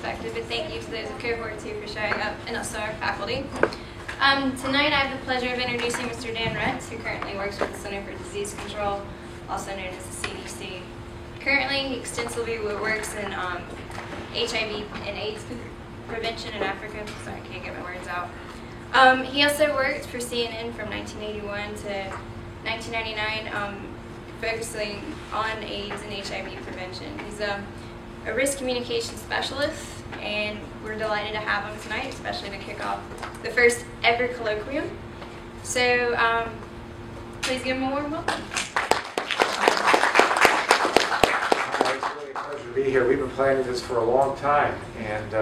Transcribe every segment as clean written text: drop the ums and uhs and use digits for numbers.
perspective, but thank you to those of Cohort 2 for showing up, and also our faculty. Tonight I have the pleasure of introducing Mr. Dan Retz, who currently works with the Center for Disease Control, also known as the CDC. Currently, he extensively works in HIV and AIDS prevention in Africa. Sorry, I can't get my words out. He also worked for CNN from 1981 to 1999, focusing on AIDS and HIV prevention. He's a risk communication specialist, and we're delighted to have him tonight, especially to kick off the first ever colloquium. So please give him a warm welcome. It's really a pleasure to be here. We've been planning this for a long time, and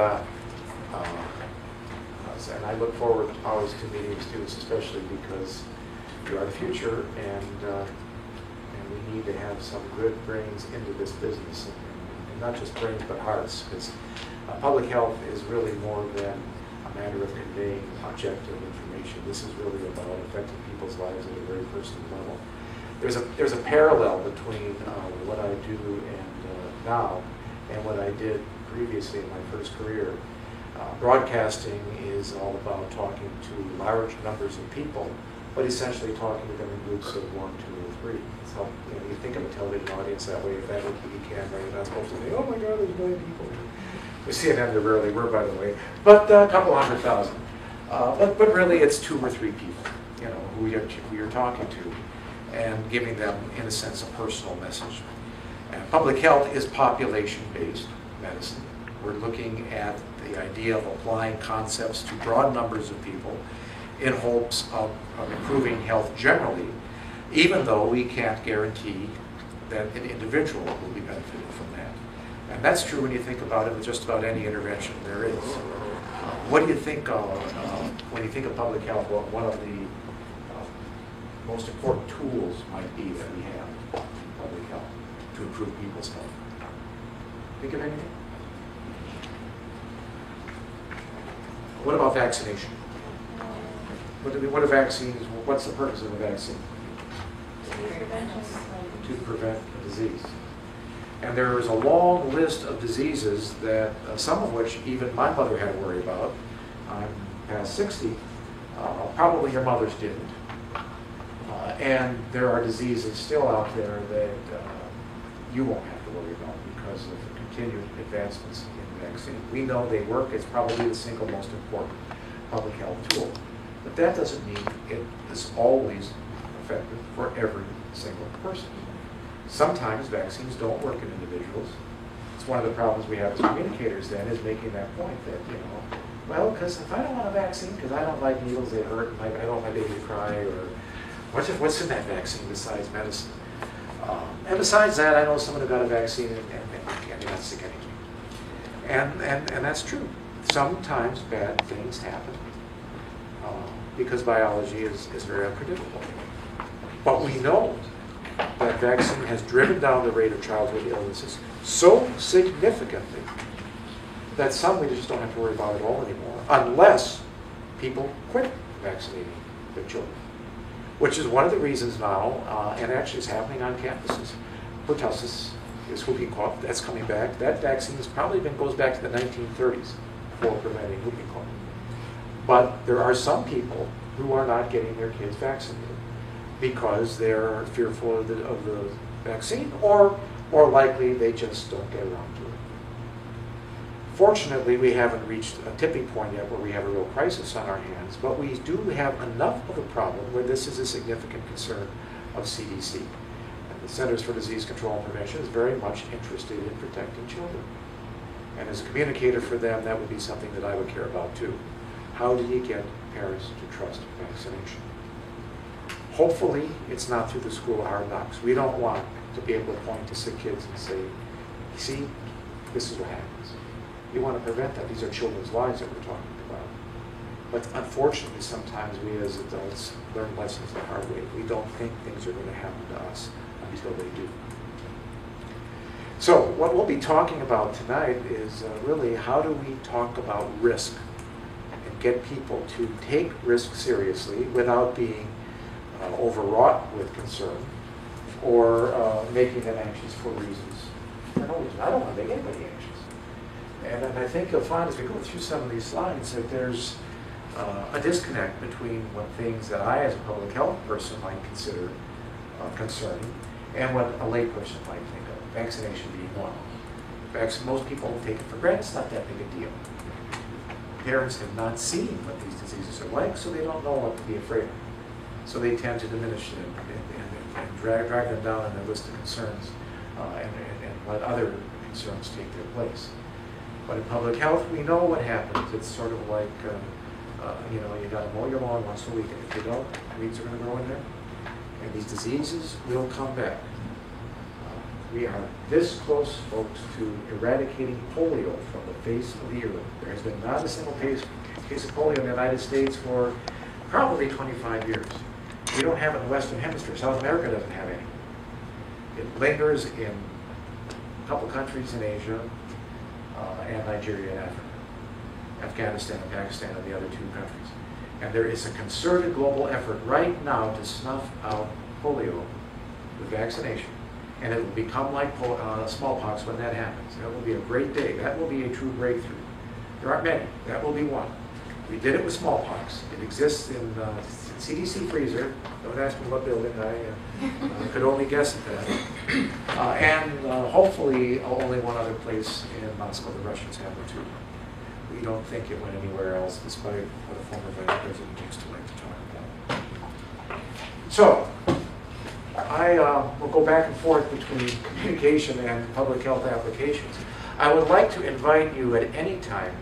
I look forward always to meeting with students, especially because you are the future, and we need to have some good brains into this business, and not just brains but hearts, because public health is really more than a matter of conveying objective information. This is really about affecting people's lives at a very personal level. There's a parallel between what I do now and what I did previously in my first career. Broadcasting is all about talking to large numbers of people, but essentially talking to them in groups of 1, 2, or 3. So you think of a television audience that way. If that were TV camera, you're not supposed to say, "Oh my God, there's a million people." With CNN, there rarely were, by the way, but a couple 100,000. But really, it's 2 or 3 people, who you're talking to, and giving them, in a sense, a personal message. And public health is population-based medicine. We're looking at the idea of applying concepts to broad numbers of people in hopes of improving health generally, even though we can't guarantee that an individual will be benefited from that. And that's true when you think about it with just about any intervention there is. What do you think of when you think of public health? What one of the most important tools might be that we have in public health to improve people's health? Think of anything? What about vaccination? What are vaccines? What's the purpose of a vaccine? To prevent a disease. And there is a long list of diseases that, some of which even my mother had to worry about. I'm past 60. Probably your mother's didn't. And there are diseases still out there that you won't have to worry about because of the continued advancements in vaccine. We know they work. It's probably the single most important public health tool. But that doesn't mean it is always effective for every single person. Sometimes vaccines don't work in individuals. It's one of the problems we have as communicators then, is making that point that, well, because if I don't want a vaccine because I don't like needles, they hurt, and I don't want my baby to cry, or what's in that vaccine besides medicine? And besides that, I know someone who got a vaccine and they're not sick anymore. And that's true. Sometimes bad things happen because biology is very unpredictable. But we know that vaccine has driven down the rate of childhood illnesses so significantly that some we just don't have to worry about at all anymore, unless people quit vaccinating their children, which is one of the reasons now, and actually is happening on campuses. Pertussis is whooping cough. That's coming back. That vaccine has probably goes back to the 1930s for preventing whooping cough. But there are some people who are not getting their kids vaccinated because they're fearful of the vaccine, or more likely they just don't get around to it. Fortunately, we haven't reached a tipping point yet where we have a real crisis on our hands, but we do have enough of a problem where this is a significant concern of CDC. And the Centers for Disease Control and Prevention is very much interested in protecting children. And as a communicator for them, that would be something that I would care about too. How do you get parents to trust vaccination? Hopefully, it's not through the school of hard knocks. We don't want to be able to point to sick kids and say, see, this is what happens. You want to prevent that. These are children's lives that we're talking about. But unfortunately, sometimes we as adults learn lessons the hard way. We don't think things are going to happen to us until they do. So what we'll be talking about tonight is really how do we talk about risk and get people to take risk seriously without being overwrought with concern or making them anxious for reasons. I don't want to make anybody anxious. And I think you'll find as we go through some of these slides that there's a disconnect between what things that I as a public health person might consider concerning and what a layperson might think of, vaccination being one. Most people take it for granted, it's not that big a deal. Parents have not seen what these diseases are like, so they don't know what to be afraid of. So they tend to diminish them and drag them down in their list of concerns and let other concerns take their place. But in public health, we know what happens. It's sort of like, you know, you got to mow your lawn once a week, and if you don't, weeds are going to grow in there. And these diseases will come back. We are this close, folks, to eradicating polio from the face of the earth. There has been not a single case of polio in the United States for probably 25 years. We don't have it in the Western Hemisphere. South America doesn't have any. It lingers in a couple countries in Asia, and Nigeria and Africa. Afghanistan and Pakistan are the other two countries. And there is a concerted global effort right now to snuff out polio with vaccination. And it will become like smallpox when that happens. That will be a great day. That will be a true breakthrough. There aren't many. That will be one. We did it with smallpox. It exists in CDC freezer. Don't ask me what building. I could only guess at that. And hopefully only one other place in Moscow. The Russians have it too. We don't think it went anywhere else, despite what a former vice president used to like to talk about. So, I will go back and forth between communication and public health applications. I would like to invite you at any time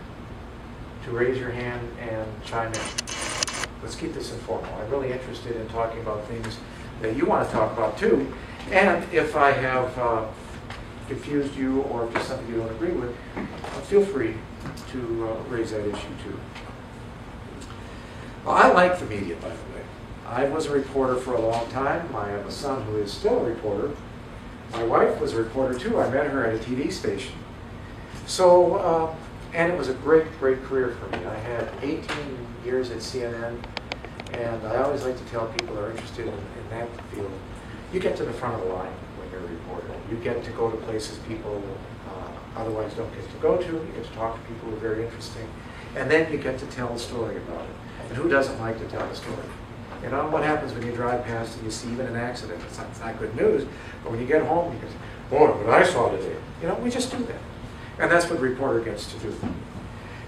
to raise your hand and chime in. Let's keep this informal. I'm really interested in talking about things that you want to talk about too. And if I have confused you or if there's something you don't agree with, feel free to raise that issue too. Well, I like the media, by the way. I was a reporter for a long time. I have a son who is still a reporter. My wife was a reporter too. I met her at a TV station. So, and it was a great, great career for me. I had 18 years at CNN, and I always like to tell people that are interested in that field, you get to the front of the line when you're a reporter. You get to go to places people otherwise don't get to go to. You get to talk to people who are very interesting. And then you get to tell a story about it. And who doesn't like to tell a story? You know, what happens when you drive past and you see even an accident? It's not good news, but when you get home, you go, boy, what I saw today. You know, we just do that. And that's what a reporter gets to do.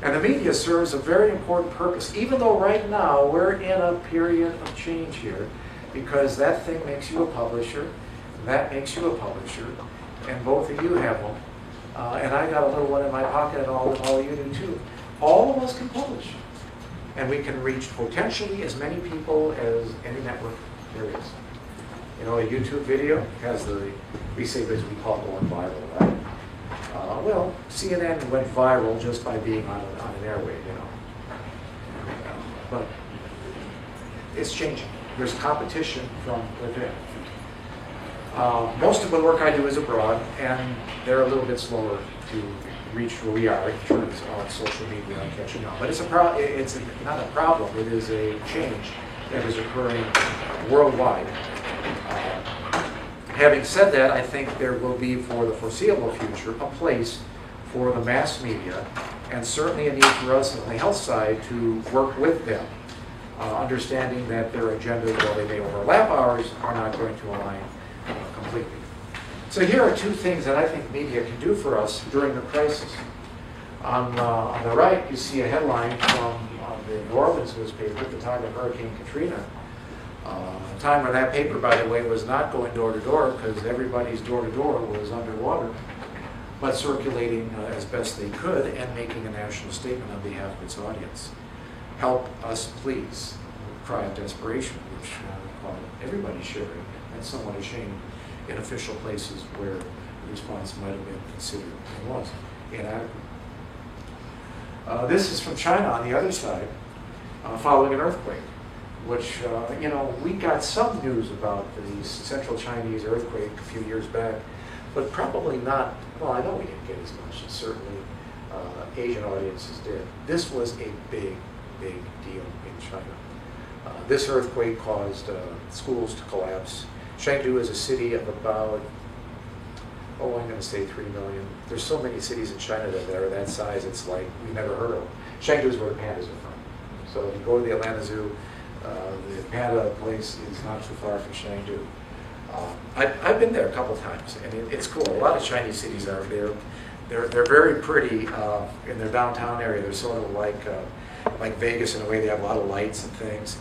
And the media serves a very important purpose, even though right now we're in a period of change here, because that thing makes you a publisher, that makes you a publisher, and both of you have one. And I got a little one in my pocket, and all of you do too. All of us can publish. And we can reach potentially as many people as any network there is. You know, a YouTube video has we say this, we call it going viral, right? Well, CNN went viral just by being on an airwave, you know. But it's changing. There's competition from within. Most of the work I do is abroad, and they're a little bit slower to reach where we are in terms of social media and catching up. But it's not a problem. It is a change that is occurring worldwide. Having said that, I think there will be, for the foreseeable future, a place for the mass media, and certainly a need for us on the health side to work with them, understanding that their agendas, while they may overlap ours, are not going to align completely. So here are two things that I think media can do for us during the crisis. On the right, you see a headline from the New Orleans newspaper at the time of Hurricane Katrina. A time when that paper, by the way, was not going door to door because everybody's door to door was underwater, but circulating as best they could and making a national statement on behalf of its audience. Help us, please. Cry of desperation, which everybody's sharing, and somewhat ashamed in official places where the response might have been considered and was inadequate. This is from China on the other side, following an earthquake, which, you know, we got some news about the central Chinese earthquake a few years back, but probably not, well, I know we didn't get as much as certainly Asian audiences did. This was a big, big deal in China. This earthquake caused schools to collapse. Chengdu is a city of about I'm going to say 3 million. There's so many cities in China that are that size, it's like we've never heard of them. Chengdu is where the pandas are from. So if you go to the Atlanta Zoo, the panda place is not too far from Chengdu. I've been there a couple times, and it's cool. A lot of Chinese cities are there. They're very pretty in their downtown area. They're sort of like Vegas in a way. They have a lot of lights and things,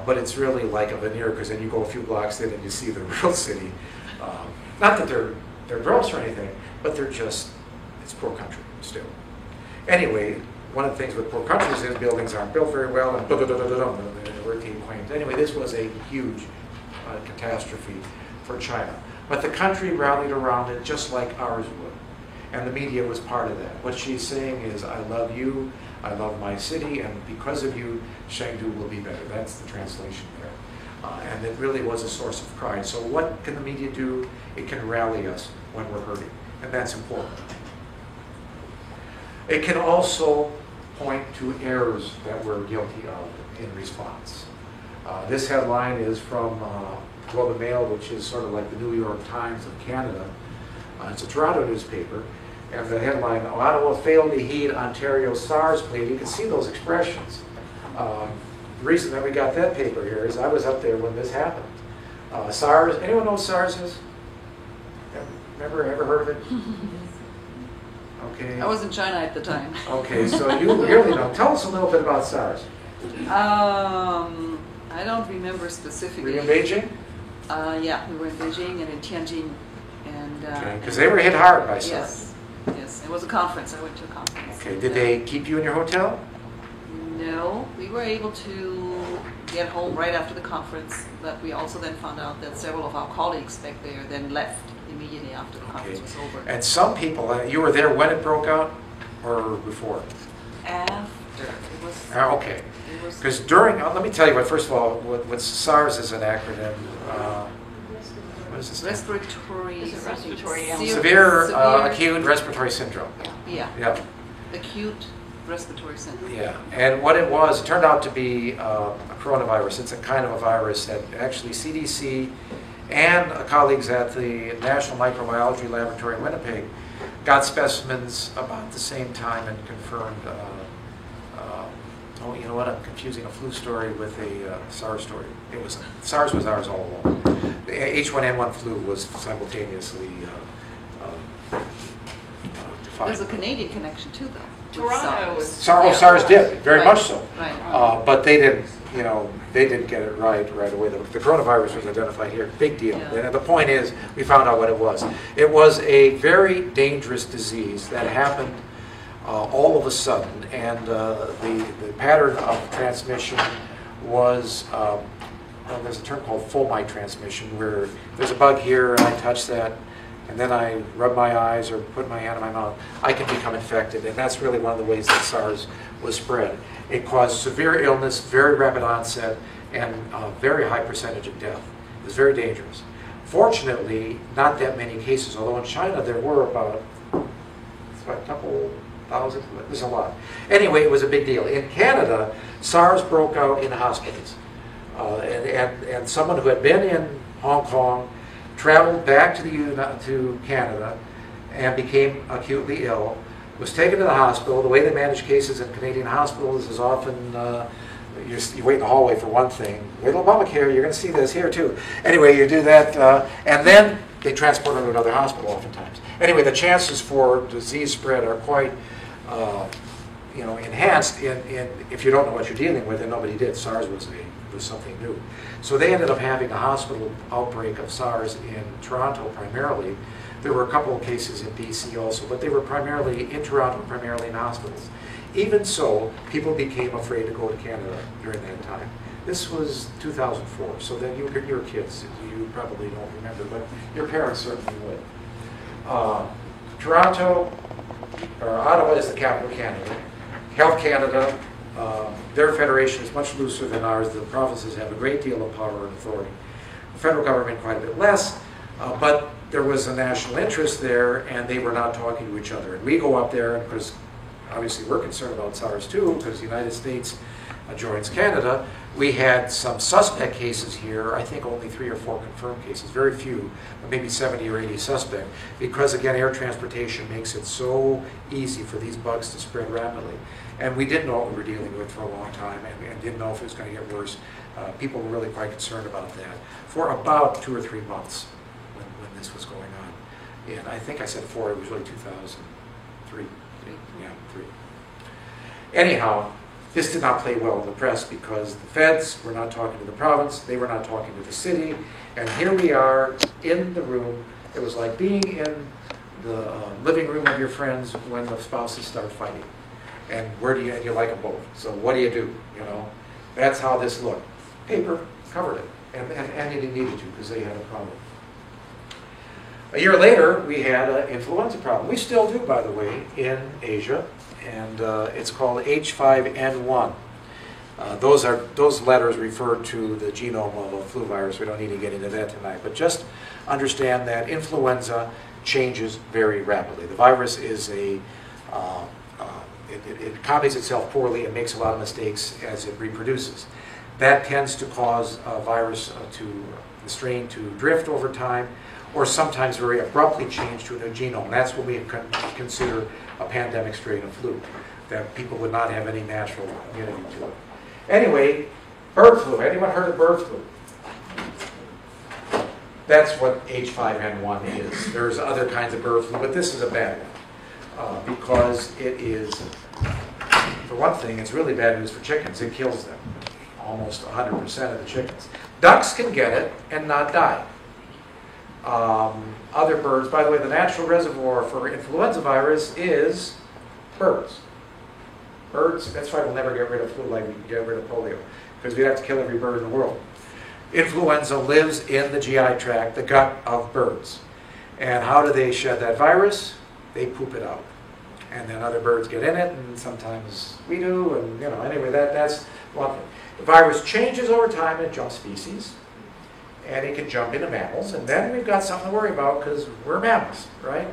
but it's really like a veneer, because then you go a few blocks in and you see the real city. Not that they're gross or anything, but it's poor country still. Anyway, one of the things with poor countries is buildings aren't built very well, and earthy claims. Anyway, this was a huge catastrophe for China. But the country rallied around it just like ours would. And the media was part of that. What she's saying is, I love you, I love my city, and because of you, Chengdu will be better. That's the translation there. And it really was a source of pride. So what can the media do? It can rally us when we're hurting, and that's important. It can also point to errors that we're guilty of in response. This headline is from Globe and Mail, which is sort of like the New York Times of Canada. It's a Toronto newspaper, and the headline, Ottawa failed to heed Ontario's SARS plea. You can see those expressions. The reason that we got that paper here is I was up there when this happened. SARS, anyone know what SARS is? Ever heard of it? Okay. I was in China at the time. Okay, so you really know. Tell us a little bit about SARS. I don't remember specifically. Were you in Beijing? Yeah, we were in Beijing and in Tianjin. Okay, because they were hit hard by SARS. Yes. It was a conference. I went to a conference. Okay, did they keep you in your hotel? No, we were able to get home right after the conference, but we also then found out that several of our colleagues back there then left immediately after the conference was over. And some people, you were there when it broke out, or before? After. It was. Okay. Because during, let me tell you what, first of all, what SARS is an acronym. What is this? Respiratory. Severe acute respiratory syndrome. Yeah. Acute respiratory syndrome. Yeah, and what it was, it turned out to be a coronavirus. It's a kind of a virus that actually CDC and colleagues at the National Microbiology Laboratory in Winnipeg got specimens about the same time and confirmed, oh, you know what, I'm confusing a flu story with a SARS story. SARS was ours all along. The H1N1 flu was simultaneously defined. There's a Canadian connection too, though. Toronto was. SARS did, very much so. Right. But they didn't, they didn't get it right away. The coronavirus was identified here, big deal. Yeah. And the point is, we found out what it was. It was a very dangerous disease that happened all of a sudden, and the pattern of transmission was, there's a term called fomite transmission, where there's a bug here and I touch that, and then I rub my eyes or put my hand in my mouth, I can become infected. And that's really one of the ways that SARS was spread. It caused severe illness, very rapid onset, and a very high percentage of death. It was very dangerous. Fortunately, not that many cases, although in China there were about a couple thousand, there's a lot. Anyway, it was a big deal. In Canada, SARS broke out in hospitals. And someone who had been in Hong Kong traveled back to Canada and became acutely ill, was taken to the hospital. The way they manage cases in Canadian hospitals is often you wait in the hallway for one thing. Wait till Obamacare, you're going to see this here too. Anyway, you do that, and then they transport them to another hospital oftentimes. Anyway, the chances for disease spread are quite enhanced if you don't know what you're dealing with, and nobody did. SARS was something new. So they ended up having a hospital outbreak of SARS in Toronto primarily. There were a couple of cases in BC also, but they were primarily in Toronto, primarily in hospitals. Even so, people became afraid to go to Canada during that time. This was 2004, so then you were kids. You probably don't remember, but your parents certainly would. Toronto, or Ottawa is the capital of Canada. Health Canada, their federation is much looser than ours. The provinces have a great deal of power and authority. The federal government quite a bit less, but there was a national interest there, and they were not talking to each other. And we go up there, and because obviously we're concerned about SARS too, because the United States joins Canada. We had some suspect cases here, I think only 3 or 4 confirmed cases, very few, but maybe 70 or 80 suspect, because again, air transportation makes it so easy for these bugs to spread rapidly. And we didn't know what we were dealing with for a long time, and didn't know if it was going to get worse. People were really quite concerned about that for about 2 or 3 months when this was going on. And I think I said 4, it was really 2003. Yeah, 3. Anyhow, this did not play well in the press because the feds were not talking to the province, they were not talking to the city, and here we are in the room. It was like being in the living room of your friends when the spouses start fighting. And and you like them both. So what do? You know, that's how this looked. Paper covered it, and it needed to because they had a problem. A year later, we had an influenza problem. We still do, by the way, in Asia, and it's called H5N1. Those letters refer to the genome of a flu virus. We don't need to get into that tonight, but just understand that influenza changes very rapidly. The virus is it copies itself poorly and makes a lot of mistakes as it reproduces. That tends to cause a virus the strain to drift over time, or sometimes very abruptly change to a new genome. That's what we consider a pandemic strain of flu, that people would not have any natural immunity to it. Anyway, bird flu. Anyone heard of bird flu? That's what H5N1 is. There's other kinds of bird flu, but this is a bad one because it is, for one thing, it's really bad news for chickens. It kills them, almost 100% of the chickens. Ducks can get it and not die. Other birds, by the way, the natural reservoir for influenza virus is birds. Birds, that's why we'll never get rid of flu like we can get rid of polio, because we'd have to kill every bird in the world. Influenza lives in the GI tract, the gut of birds. And how do they shed that virus? They poop it out. And then other birds get in it, and sometimes we do, and anyway, that's one thing. The virus changes over time and jumps species, and it can jump into mammals, and then we've got something to worry about because we're mammals, right?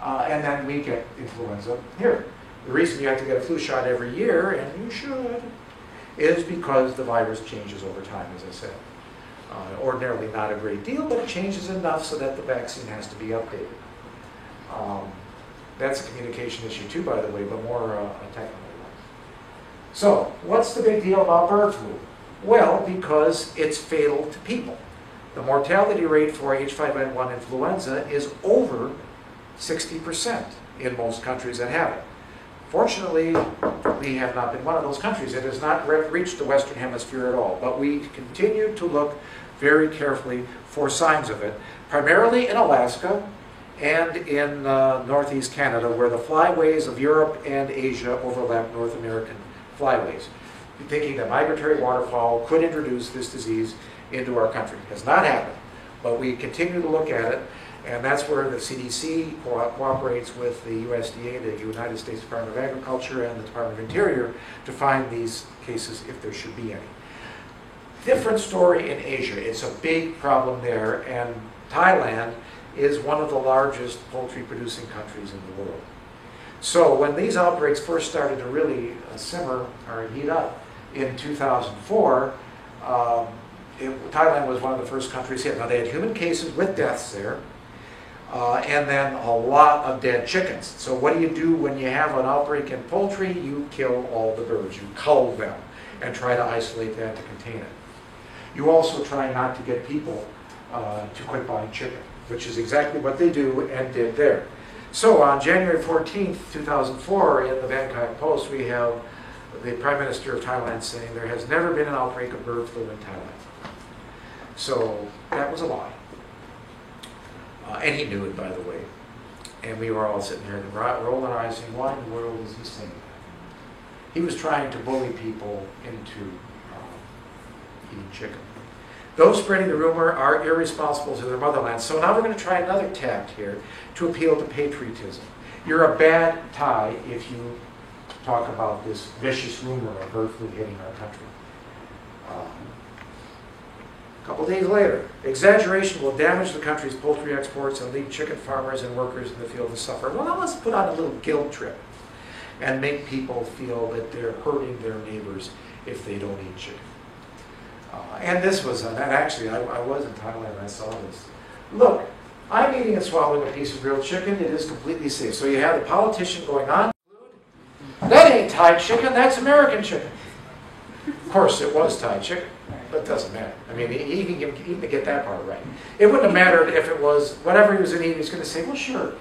And then we get influenza here. The reason you have to get a flu shot every year, and you should, is because the virus changes over time, as I said. Ordinarily not a great deal, but it changes enough so that the vaccine has to be updated. That's a communication issue too, by the way, but more a technical one. So, what's the big deal about bird flu? Well, because it's fatal to people. The mortality rate for H5N1 influenza is over 60% in most countries that have it. Fortunately, we have not been one of those countries. It has not reached the Western Hemisphere at all, but we continue to look very carefully for signs of it, primarily in Alaska and in northeast Canada, where the flyways of Europe and Asia overlap North American flyways, thinking that migratory waterfowl could introduce this disease into our country. It has not happened, but we continue to look at it, and that's where the CDC cooperates with the USDA, the United States Department of Agriculture, and the Department of Interior to find these cases if there should be any. Different story in Asia. It's a big problem there, and Thailand is one of the largest poultry-producing countries in the world. So when these outbreaks first started to really simmer or heat up in 2004, Thailand was one of the first countries hit. Now they had human cases with deaths there, and then a lot of dead chickens. So what do you do when you have an outbreak in poultry? You kill all the birds. You cull them and try to isolate that to contain it. You also try not to get people to quit buying chicken, which is exactly what they do and did there. So on January 14th, 2004, in the Bangkok Post, we have the Prime Minister of Thailand saying there has never been an outbreak of bird flu in Thailand. So that was a lie. And he knew it, by the way. And we were all sitting here rolling our eyes saying, why in the world is he saying that? He was trying to bully people into eating chicken. Those spreading the rumor are irresponsible to their motherland. So now we're going to try another tact here to appeal to patriotism. You're a bad Thai if you talk about this vicious rumor of bird flu hitting our country. A couple days later, exaggeration will damage the country's poultry exports and leave chicken farmers and workers in the field to suffer. Well, now let's put on a little guilt trip. and make people feel that they're hurting their neighbors if they don't eat chicken. And this was, and actually I was in Thailand and I saw this. Look, I'm eating and swallowing a piece of grilled chicken. It is completely safe. So you have the politician going on. That ain't Thai chicken, that's American chicken. Of course, it was Thai chicken, but it doesn't matter. I mean, he can get that part right. It wouldn't have mattered if it was, whatever he was eating, he was going to say, well, sure,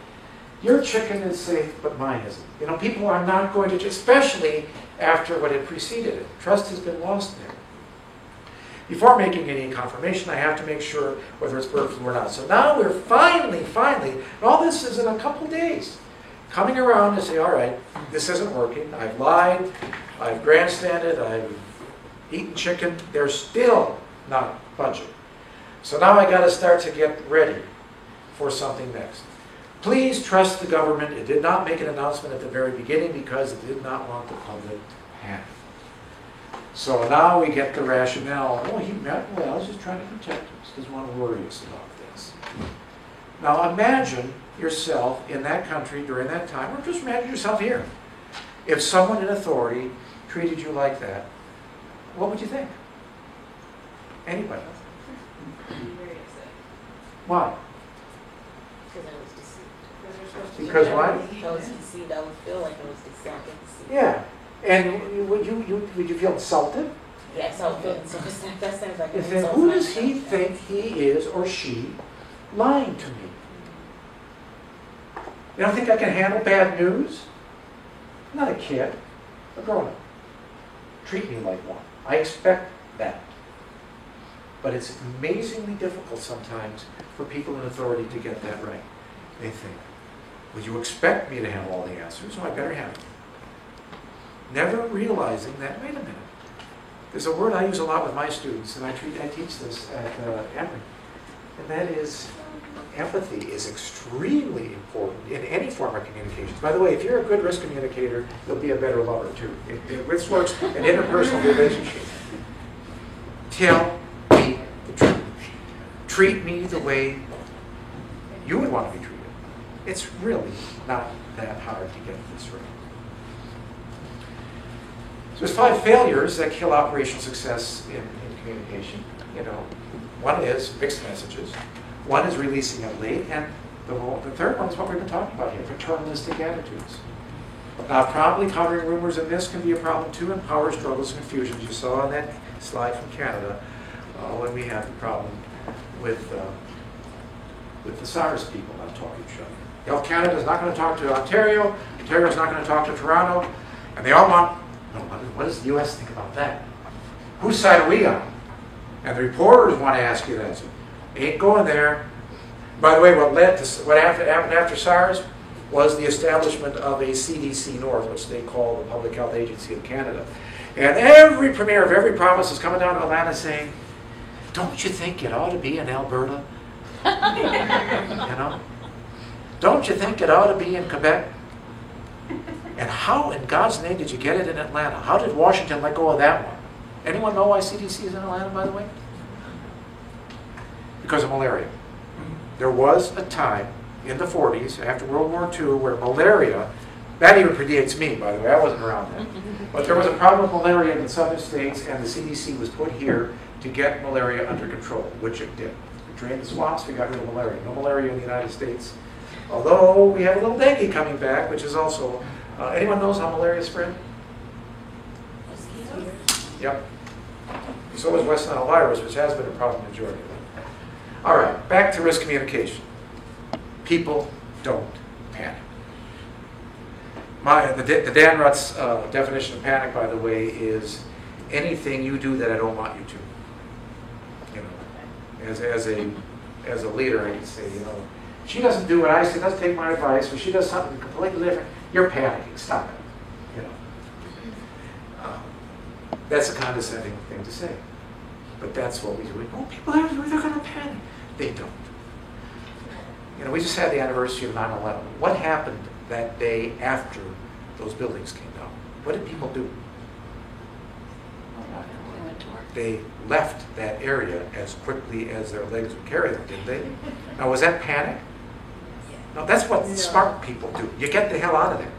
your chicken is safe, but mine isn't. You know, people are not going to, especially after what had preceded it. Trust has been lost there. Before making any confirmation, I have to make sure whether it's bird flu or not. So now we're finally, and all this is in a couple days, coming around to say, all right, this isn't working. I've lied, I've grandstanded, I've eaten chicken. They're still not budging. So now I got to start to get ready for something next. Please trust the government. It did not make an announcement at the very beginning because it did not want the public to panic. So now we get the rationale, oh, he meant well, he's just trying to protect us, doesn't want to worry us about this. Now imagine yourself in that country during that time, or just imagine yourself here. If someone in authority treated you like that, what would you think? Anybody? I'd be very upset. Why? Because I was deceived. Because what? I was deceived. I would feel like I was deceived. Yeah. And would you feel insulted? Yes, I would feel insulted. That sounds like You an think, insult. who does he think he is or she lying to me? You don't think I can handle bad news? I'm not a kid, a grown-up. Treat me like one. I expect that. But it's amazingly difficult sometimes for people in authority to get that right. They think, well, you expect me to have all the answers, so I better have them. Never realizing that, wait a minute. There's a word I use a lot with my students, and I teach this at Emory, and that is empathy is extremely important in any form of communication. By the way, if you're a good risk communicator, you'll be a better lover too. This works in interpersonal relationships. Tell me the truth. Treat me the way you would want to be treated. It's really not that hard to get this right. So there's 5 failures that kill operational success in communication. You know, one is mixed messages. One is releasing it late, and the third one is what we've been talking about here, paternalistic attitudes. Now, promptly countering rumors and myths can be a problem too in power struggles and confusions. You saw on that slide from Canada when we had the problem with the SARS people not talking to each other. Health Canada is not going to talk to Ontario. Ontario is not going to talk to Toronto, and they all want. Well, what does the U.S. think about that? Whose side are we on? And the reporters want to ask you that. So, ain't going there. By the way, what happened after SARS was the establishment of a CDC North, which they call the Public Health Agency of Canada. And every premier of every province is coming down to Atlanta saying, don't you think it ought to be in Alberta? You know? Don't you think it ought to be in Quebec? And how in God's name did you get it in Atlanta? How did Washington let go of that one? Anyone know why CDC is in Atlanta, by the way? Because of malaria. There was a time in the 40s, after World War II, where malaria, that even predates me, by the way, I wasn't around then, but there was a problem with malaria in the southern states, and the CDC was put here to get malaria under control, which it did. We drained the swamps, we got rid of malaria. No malaria in the United States, although we have a little dengue coming back, which is also, anyone knows how malaria is spread? Yep. So is West Nile virus, which has been a problem majority of them. All right, back to risk communication. People don't panic. The Dan Rutz definition of panic, by the way, is anything you do that I don't want you to. You know, as a leader, I can say, you know, she doesn't do what I say, doesn't take my advice, or she does something completely different. You're panicking. Stop it. You know, that's a condescending thing to say, but that's what we do. We go, people they're going to panic. They don't. You know, we just had the anniversary of 9/11. What happened that day after those buildings came down? What did people do? They left that area as quickly as their legs would carry them, didn't they? Now, was that panic? No, that's what smart people do. You get the hell out of there.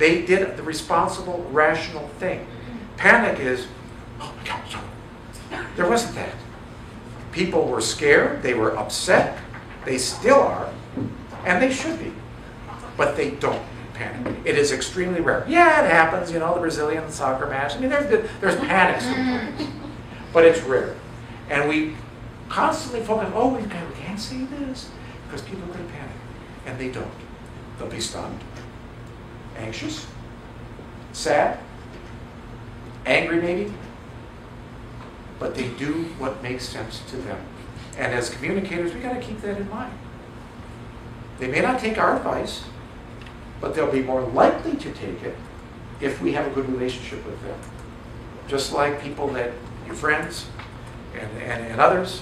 They did the responsible, rational thing. Panic is, oh my God, sorry. There wasn't that. People were scared, they were upset, they still are, and they should be. But they don't panic. It is extremely rare. Yeah, it happens, you know, the Brazilian soccer match. I mean, there's panics sometimes, but it's rare. And we constantly focus, oh, we can't say this, because people are going to panic. And they don't. They'll be stunned, anxious, sad, angry maybe, but they do what makes sense to them. And as communicators, we got to keep that in mind. They may not take our advice, but they'll be more likely to take it if we have a good relationship with them. Just like people that, your friends and others,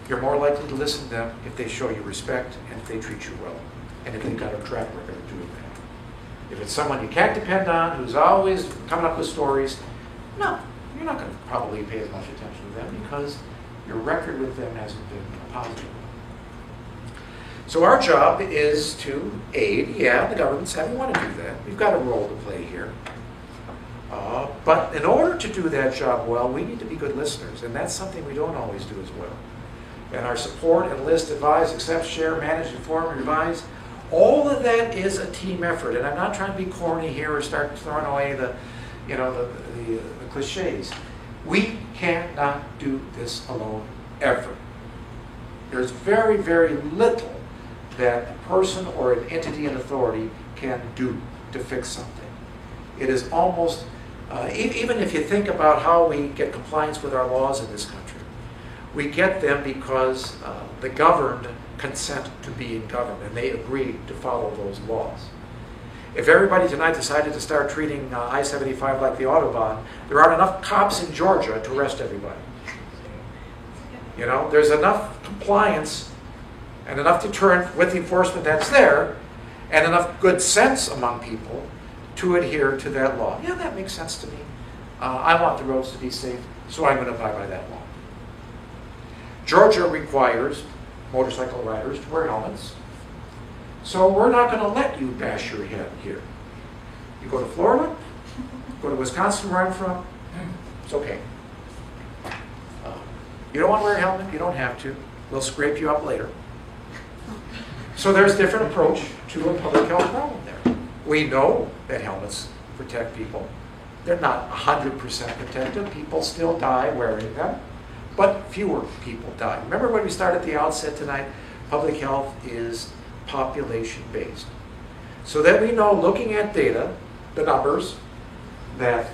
you're more likely to listen to them if they show you respect and if they treat you well, and if they've got a track record of doing that. If it's someone you can't depend on, who's always coming up with stories, no, you're not going to probably pay as much attention to them because your record with them hasn't been positive. So our job is to aid, the government's having want to do that. We've got a role to play here. But in order to do that job well, we need to be good listeners, and that's something we don't always do as well. And our support, enlist, advise, accept, share, manage, inform, revise, all of that is a team effort. And I'm not trying to be corny here or start throwing away the cliches. We cannot do this alone, ever. There's very, very little that a person or an entity in authority can do to fix something. It is almost, even if you think about how we get compliance with our laws in this country, we get them because the governed consent to being governed, and they agree to follow those laws. If everybody tonight decided to start treating I-75 like the Autobahn, there aren't enough cops in Georgia to arrest everybody. You know, there's enough compliance and enough deterrent with the enforcement that's there, and enough good sense among people to adhere to that law. Yeah, that makes sense to me. I want the roads to be safe, so I'm going to abide by that law. Georgia requires motorcycle riders to wear helmets, so we're not going to let you bash your head here. You go to Florida, go to Wisconsin where I'm from, it's okay. You don't want to wear a helmet, you don't have to. We'll scrape you up later. So there's a different approach to a public health problem there. We know that helmets protect people. They're not 100% protective. People still die wearing them, but fewer people die. Remember when we started at the outset tonight? Public health is population-based. So that we know, looking at data, the numbers, that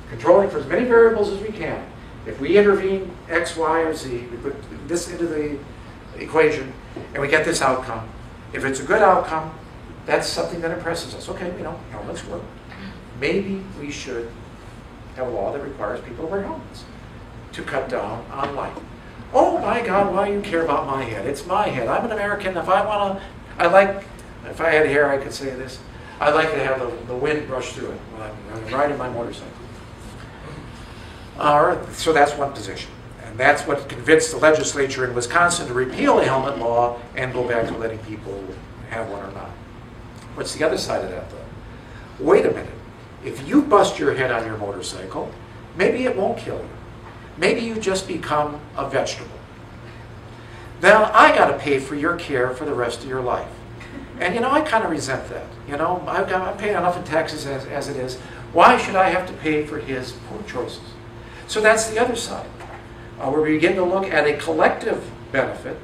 controlling for as many variables as we can, if we intervene X, Y, or Z, we put this into the equation, and we get this outcome. If it's a good outcome, that's something that impresses us. Okay, you know, helmets work. Maybe we should have a law that requires people to wear helmets to cut down on life. Oh my God, why do you care about my head? It's my head. I'm an American. If I had hair, I could say this. I'd like to have the wind brush through it when I'm riding my motorcycle. So that's one position. And that's what convinced the legislature in Wisconsin to repeal the helmet law and go back to letting people have one or not. What's the other side of that, though? Wait a minute. If you bust your head on your motorcycle, maybe it won't kill you. Maybe you just become a vegetable. Then I got to pay for your care for the rest of your life. And you know, I kind of resent that. You know, I'm paying enough in taxes as it is. Why should I have to pay for his poor choices? So that's the other side, where we begin to look at a collective benefit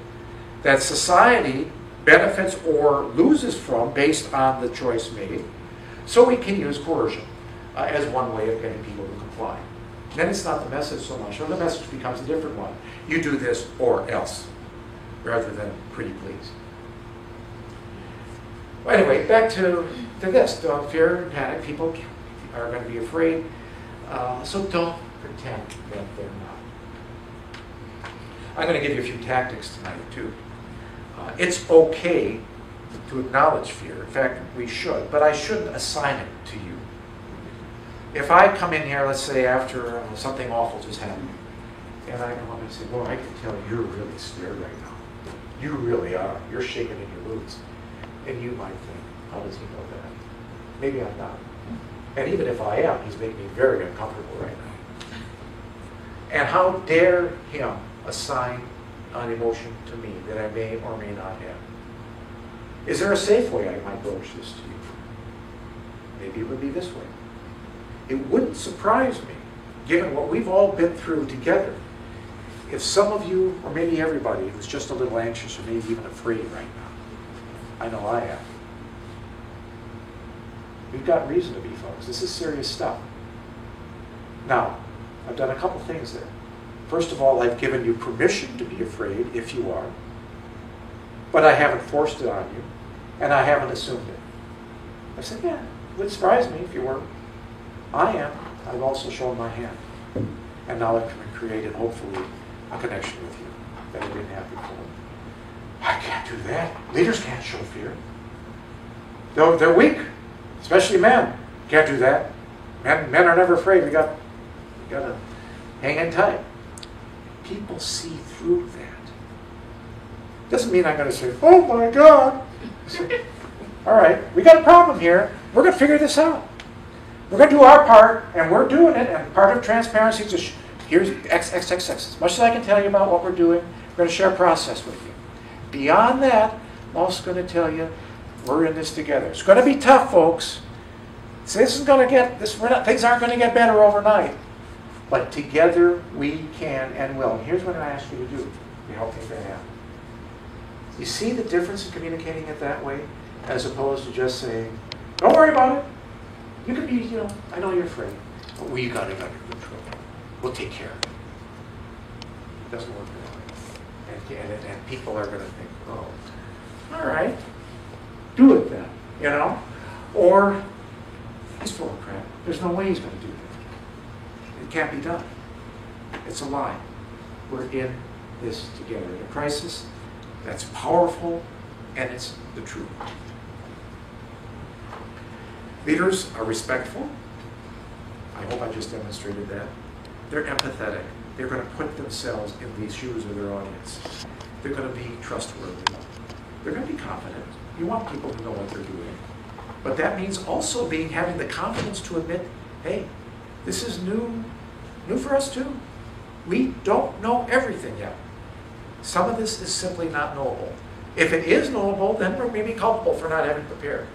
that society benefits or loses from based on the choice made, so we can use coercion as one way of getting people to comply. Then it's not the message so much, or the message becomes a different one. You do this or else, rather than pretty please. Well, anyway, back to this. Don't fear and panic. People are going to be afraid, so don't pretend that they're not. I'm going to give you a few tactics tonight, too. It's okay to acknowledge fear. In fact, we should, but I shouldn't assign it to you. If I come in here, let's say after something awful just happened, and I come up and say, well, I can tell you're really scared right now. You really are. You're shaking in your boots. And you might think, how does he know that? Maybe I'm not. And even if I am, he's making me very uncomfortable right now. And how dare him assign an emotion to me that I may or may not have? Is there a safe way I might broach this to you? Maybe it would be this way. It wouldn't surprise me, given what we've all been through together, if some of you, or maybe everybody, was just a little anxious or maybe even afraid right now. I know I am. We've got reason to be, folks. This is serious stuff. Now, I've done a couple things there. First of all, I've given you permission to be afraid if you are, but I haven't forced it on you, and I haven't assumed it. I said, yeah, it would surprise me if you were. I am. I've also shown my hand. And now I've created, hopefully, a connection with you that I didn't have before. I can't do that. Leaders can't show fear. They're weak, especially men. Can't do that. Men are never afraid. We got to hang in tight. People see through that. Doesn't mean I'm going to say, oh my God. All right, we got a problem here. We're going to figure this out. We're going to do our part, and we're doing it, and part of transparency is here's X. As much as I can tell you about what we're doing, we're going to share a process with you. Beyond that, I'm also going to tell you we're in this together. It's going to be tough, folks. So things aren't going to get better overnight. But together we can and will. And here's what I ask you to do to help make that happen. You see the difference in communicating it that way, as opposed to just saying, don't worry about it. You could be, I know you're afraid, but we got it under control. We'll take care of it. It doesn't work that way. And people are going to think, oh, all right, do it then, Or, he's full of crap. There's no way he's going to do that. It can't be done. It's a lie. We're in this together. In a crisis that's powerful, and it's the truth. Leaders are respectful. I hope I just demonstrated that. They're empathetic. They're going to put themselves in the shoes of their audience. They're going to be trustworthy. They're going to be confident. You want people to know what they're doing. But that means also having the confidence to admit, hey, this is new for us too. We don't know everything yet. Some of this is simply not knowable. If it is knowable, then we're maybe culpable for not having prepared.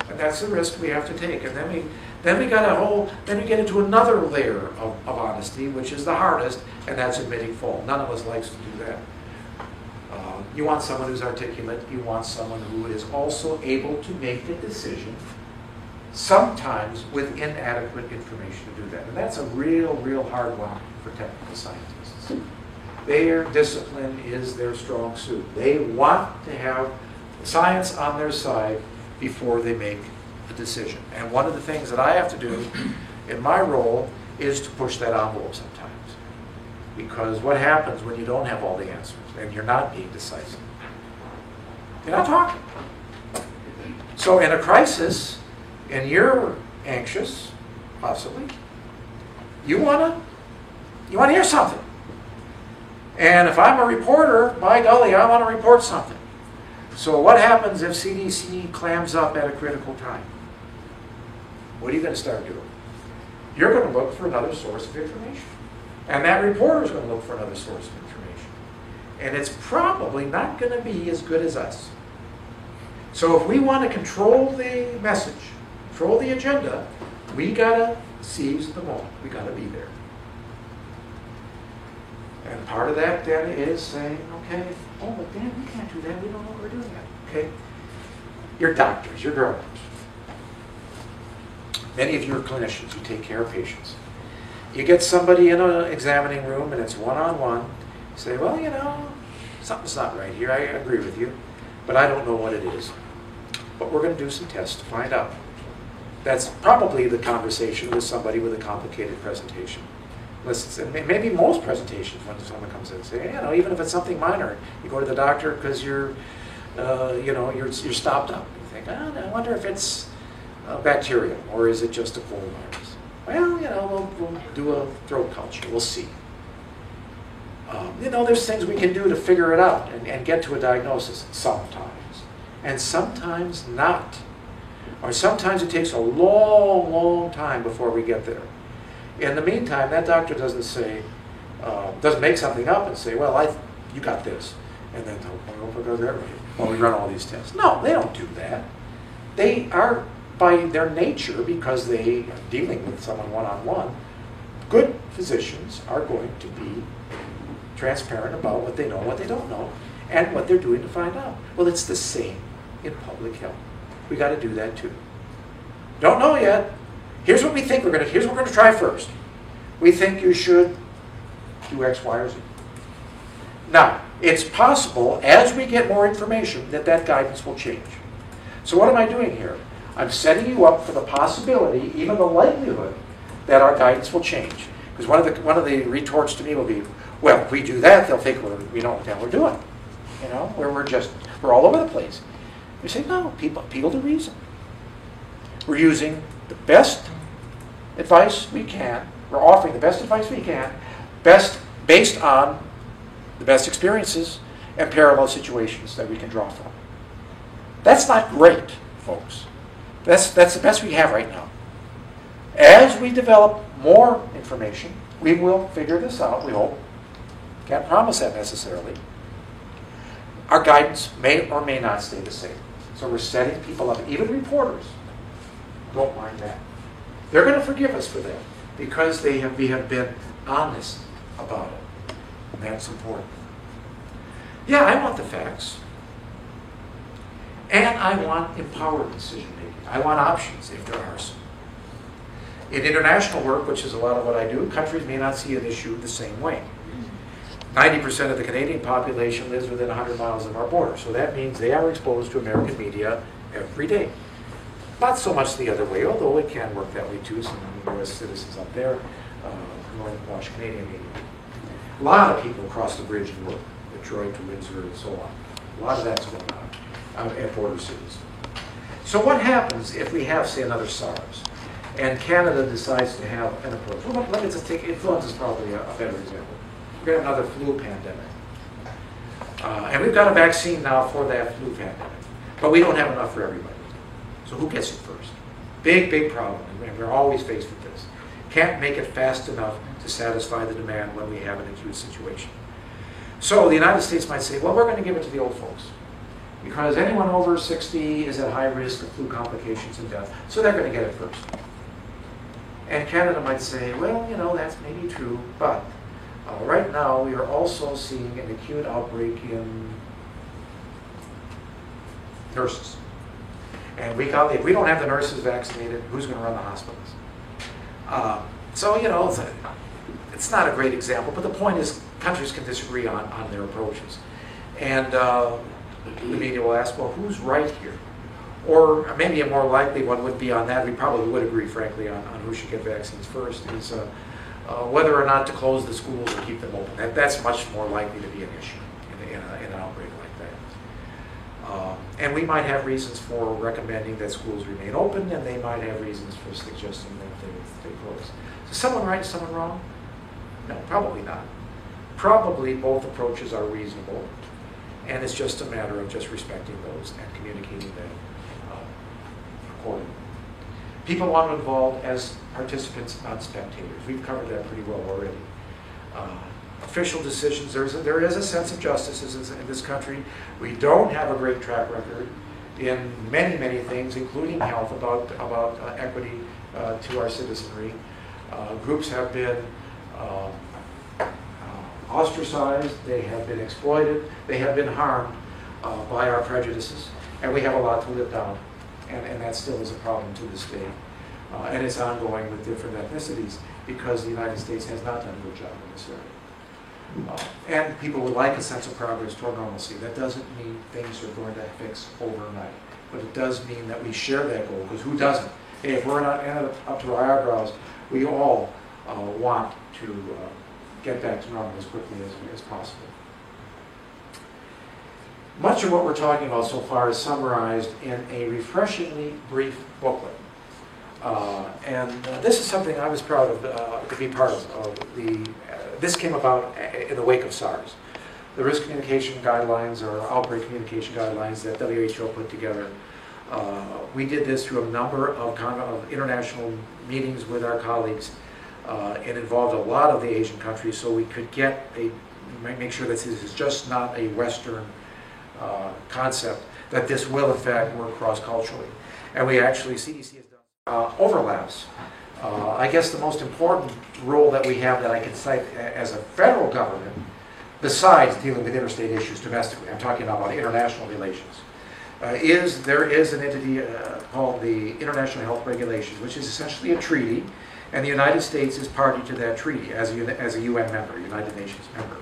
And that's the risk we have to take. And then we get into another layer of honesty, which is the hardest, and that's admitting fault. None of us likes to do that. You want someone who's articulate. You want someone who is also able to make a decision, sometimes with inadequate information to do that. And that's a real hard one for technical scientists. Their discipline is their strong suit. They want to have science on their side before they make a decision. And one of the things that I have to do in my role is to push that envelope sometimes. Because what happens when you don't have all the answers and you're not being decisive? You're not talking. So in a crisis, and you're anxious, possibly, you want to hear something. And if I'm a reporter, by golly, I want to report something. So what happens if CDC clams up at a critical time? What are you going to start doing? You're going to look for another source of information. And that reporter is going to look for another source of information. And it's probably not going to be as good as us. So if we want to control the message, control the agenda, we got to seize the moment. We got to be there. And part of that then is saying, okay, oh, but Dan, we can't do that. We don't know what we're doing yet. Okay? You're doctors. You're grown-ups. Many of you are clinicians. You take care of patients. You get somebody in an examining room and it's one-on-one. You say, well, something's not right here. I agree with you, but I don't know what it is. But we're going to do some tests to find out. That's probably the conversation with somebody with a complicated presentation. Maybe most presentations when someone comes in and say, even if it's something minor, you go to the doctor because you're stopped up. You think, I wonder if it's bacterial or is it just a cold virus? Well, we'll do a throat culture. We'll see. There's things we can do to figure it out and get to a diagnosis sometimes. And sometimes not. Or sometimes it takes a long, long time before we get there. In the meantime, that doctor doesn't say, doesn't make something up and say, well, you got this. And then, well, we run all these tests. No, they don't do that. They are, by their nature, because they are dealing with someone one-on-one, good physicians are going to be transparent about what they know and what they don't know, and what they're doing to find out. Well, it's the same in public health. We got to do that too. Don't know yet. Here's what we think here's what we're going to try first. We think you should do X, Y, or Z. Now, it's possible, as we get more information, that guidance will change. So what am I doing here? I'm setting you up for the possibility, even the likelihood, that our guidance will change. Because one of the retorts to me will be, well, if we do that, they'll think we don't know what the hell we're doing. You know, we're all over the place. You say, no, people to reason. We're using the best advice we can. We're offering the best advice we can, based on the best experiences and parallel situations that we can draw from. That's not great, folks. That's the best we have right now. As we develop more information, we will figure this out, we hope. Can't promise that necessarily. Our guidance may or may not stay the same. So we're setting people up, even reporters don't mind that. They're going to forgive us for that because we have been honest about it. And that's important. Yeah, I want the facts. And I want empowered decision making. I want options if there are some. In international work, which is a lot of what I do, countries may not see an issue the same way. 90% of the Canadian population lives within 100 miles of our border, so that means they are exposed to American media every day. Not so much the other way, although it can work that way too. Some U.S. citizens up there watch Canadian media. A lot of people cross the bridge and work, Detroit to Windsor and so on. A lot of that's going on at border cities. So what happens if we have, say, another SARS, and Canada decides to have an approach? Well, let me just take influenza is probably a better example. We're going to have another flu pandemic. And we've got a vaccine now for that flu pandemic. But we don't have enough for everybody. So who gets it first? Big, big problem. And we're always faced with this. Can't make it fast enough to satisfy the demand when we have an acute situation. So the United States might say, well, we're going to give it to the old folks. Because anyone over 60 is at high risk of flu complications and death. So they're going to get it first. And Canada might say, well, you know, that's maybe true, but right now we are also seeing an acute outbreak in nurses. And if we don't have the nurses vaccinated, who's going to run the hospitals? So, you know, it's not a great example, but the point is countries can disagree on their approaches. And the media will ask, well, who's right here? Or maybe a more likely one would be on that. We probably would agree, frankly, on who should get vaccines first, is whether or not to close the schools or keep them open. That's much more likely to be an issue in an outbreak like that. And we might have reasons for recommending that schools remain open, and they might have reasons for suggesting that they close. Is someone right, someone wrong? No, probably not. Probably both approaches are reasonable, and it's just a matter of just respecting those and communicating them accordingly. People want to involve as participants, not spectators. We've covered that pretty well already. Official decisions, there is a sense of justice in this country. We don't have a great track record in many, many things, including health, about equity to our citizenry. Groups have been ostracized, they have been exploited, they have been harmed by our prejudices, and we have a lot to live down. And that still is a problem to this day. And it's ongoing with different ethnicities because the United States has not done a good job in this area. And people would like a sense of progress toward normalcy. That doesn't mean things are going to fix overnight. But it does mean that we share that goal, because who doesn't? Hey, if we're not up to our eyebrows, we all want to get back to normal as quickly as possible. Much of what we're talking about so far is summarized in a refreshingly brief booklet. This is something I was proud of to be part of. This came about in the wake of SARS. The risk communication guidelines, or outbreak communication guidelines that WHO put together We did this through a number of international meetings with our colleagues. It involved a lot of the Asian countries, so we could make sure that this is just not a Western concept, that this will in fact work cross-culturally. And we actually, CDC has done overlaps. I guess the most important role that we have that I can cite as a federal government, besides dealing with interstate issues domestically, I'm talking about international relations, there is an entity called the International Health Regulations, which is essentially a treaty, and the United States is party to that treaty as a UN member, United Nations member.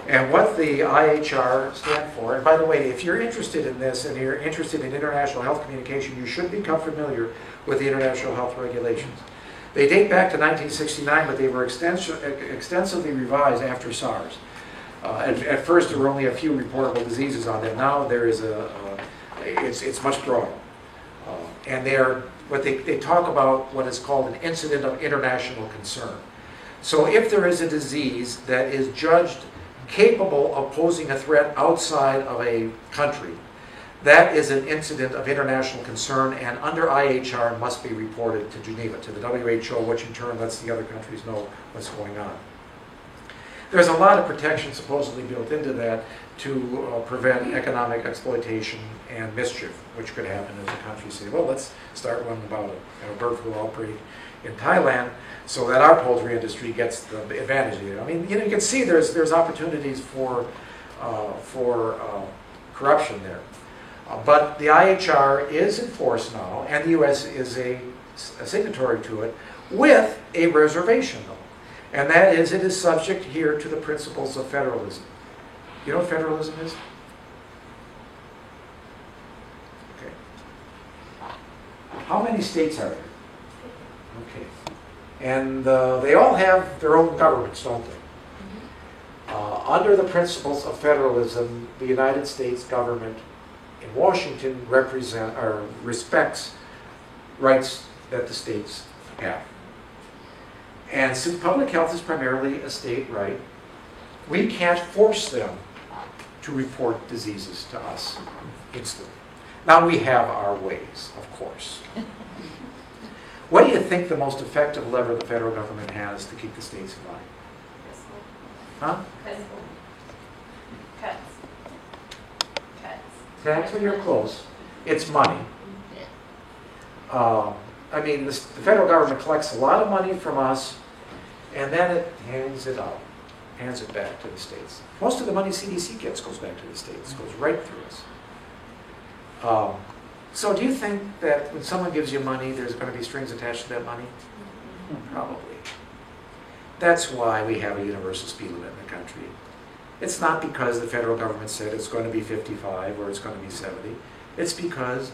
And what the IHR stand for, and by the way, if you're interested in this and you're interested in international health communication, you should become familiar with the International Health Regulations. They date back to 1969, but they were extensively revised after SARS. At first, there were only a few reportable diseases on them. Now there is it's much broader. And they talk about what is called an incident of international concern. So if there is a disease that is judged capable of posing a threat outside of a country, that is an incident of international concern, and under IHR must be reported to Geneva, to the WHO, which in turn lets the other countries know what's going on. There's a lot of protection supposedly built into that to prevent economic exploitation and mischief, which could happen as a country say, well, let's start one about a bird flu outbreak in Thailand so that our poultry industry gets the advantage of it. I mean, you can see there's opportunities for corruption there. But the IHR is in force now, and the U.S. is a signatory to it, with a reservation, though. And that is, it is subject here to the principles of federalism. You know what federalism is? Okay. How many states are there? Okay. And they all have their own governments, don't they? Under the principles of federalism, the United States government in Washington respects rights that the states have. And since public health is primarily a state right, we can't force them to report diseases to us instantly. Now we have our ways, of course. What do you think the most effective lever the federal government has to keep the states in line? Huh? Cuts. That's where you're close. It's money. I mean, the federal government collects a lot of money from us, and then it hands it back to the states. Most of the money CDC gets goes back to the states, goes right through us. So do you think that when someone gives you money, there's going to be strings attached to that money? Probably. That's why we have a universal speed limit in the country. It's not because the federal government said it's going to be 55 or it's going to be 70. It's because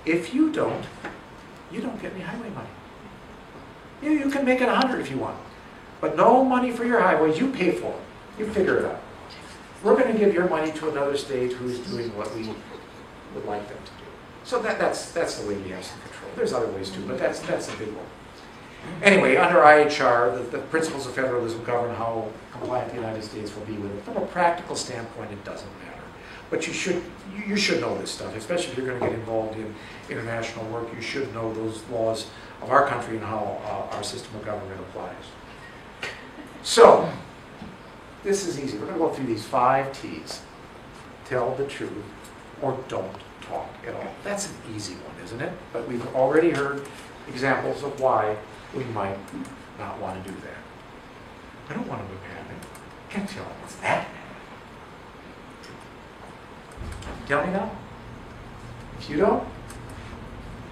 if you don't get any highway money. You can make it 100 if you want, but no money for your highways. You pay for it. You figure it out. We're going to give your money to another state who's doing what we would like them to do. So that's the way we have some control. There's other ways too, but that's a big one. Anyway, under IHR, the principles of federalism govern how compliant the United States will be with it. From a practical standpoint, it doesn't matter. But you should know this stuff, especially if you're going to get involved in international work. You should know those laws of our country and how our system of government applies. So, this is easy. We're going to go through these 5 T's. Tell the truth or don't talk at all. That's an easy one, isn't it? But we've already heard examples of why we might not want to do that. I don't want to look at it. Can't tell what's that. Tell me now. If you don't,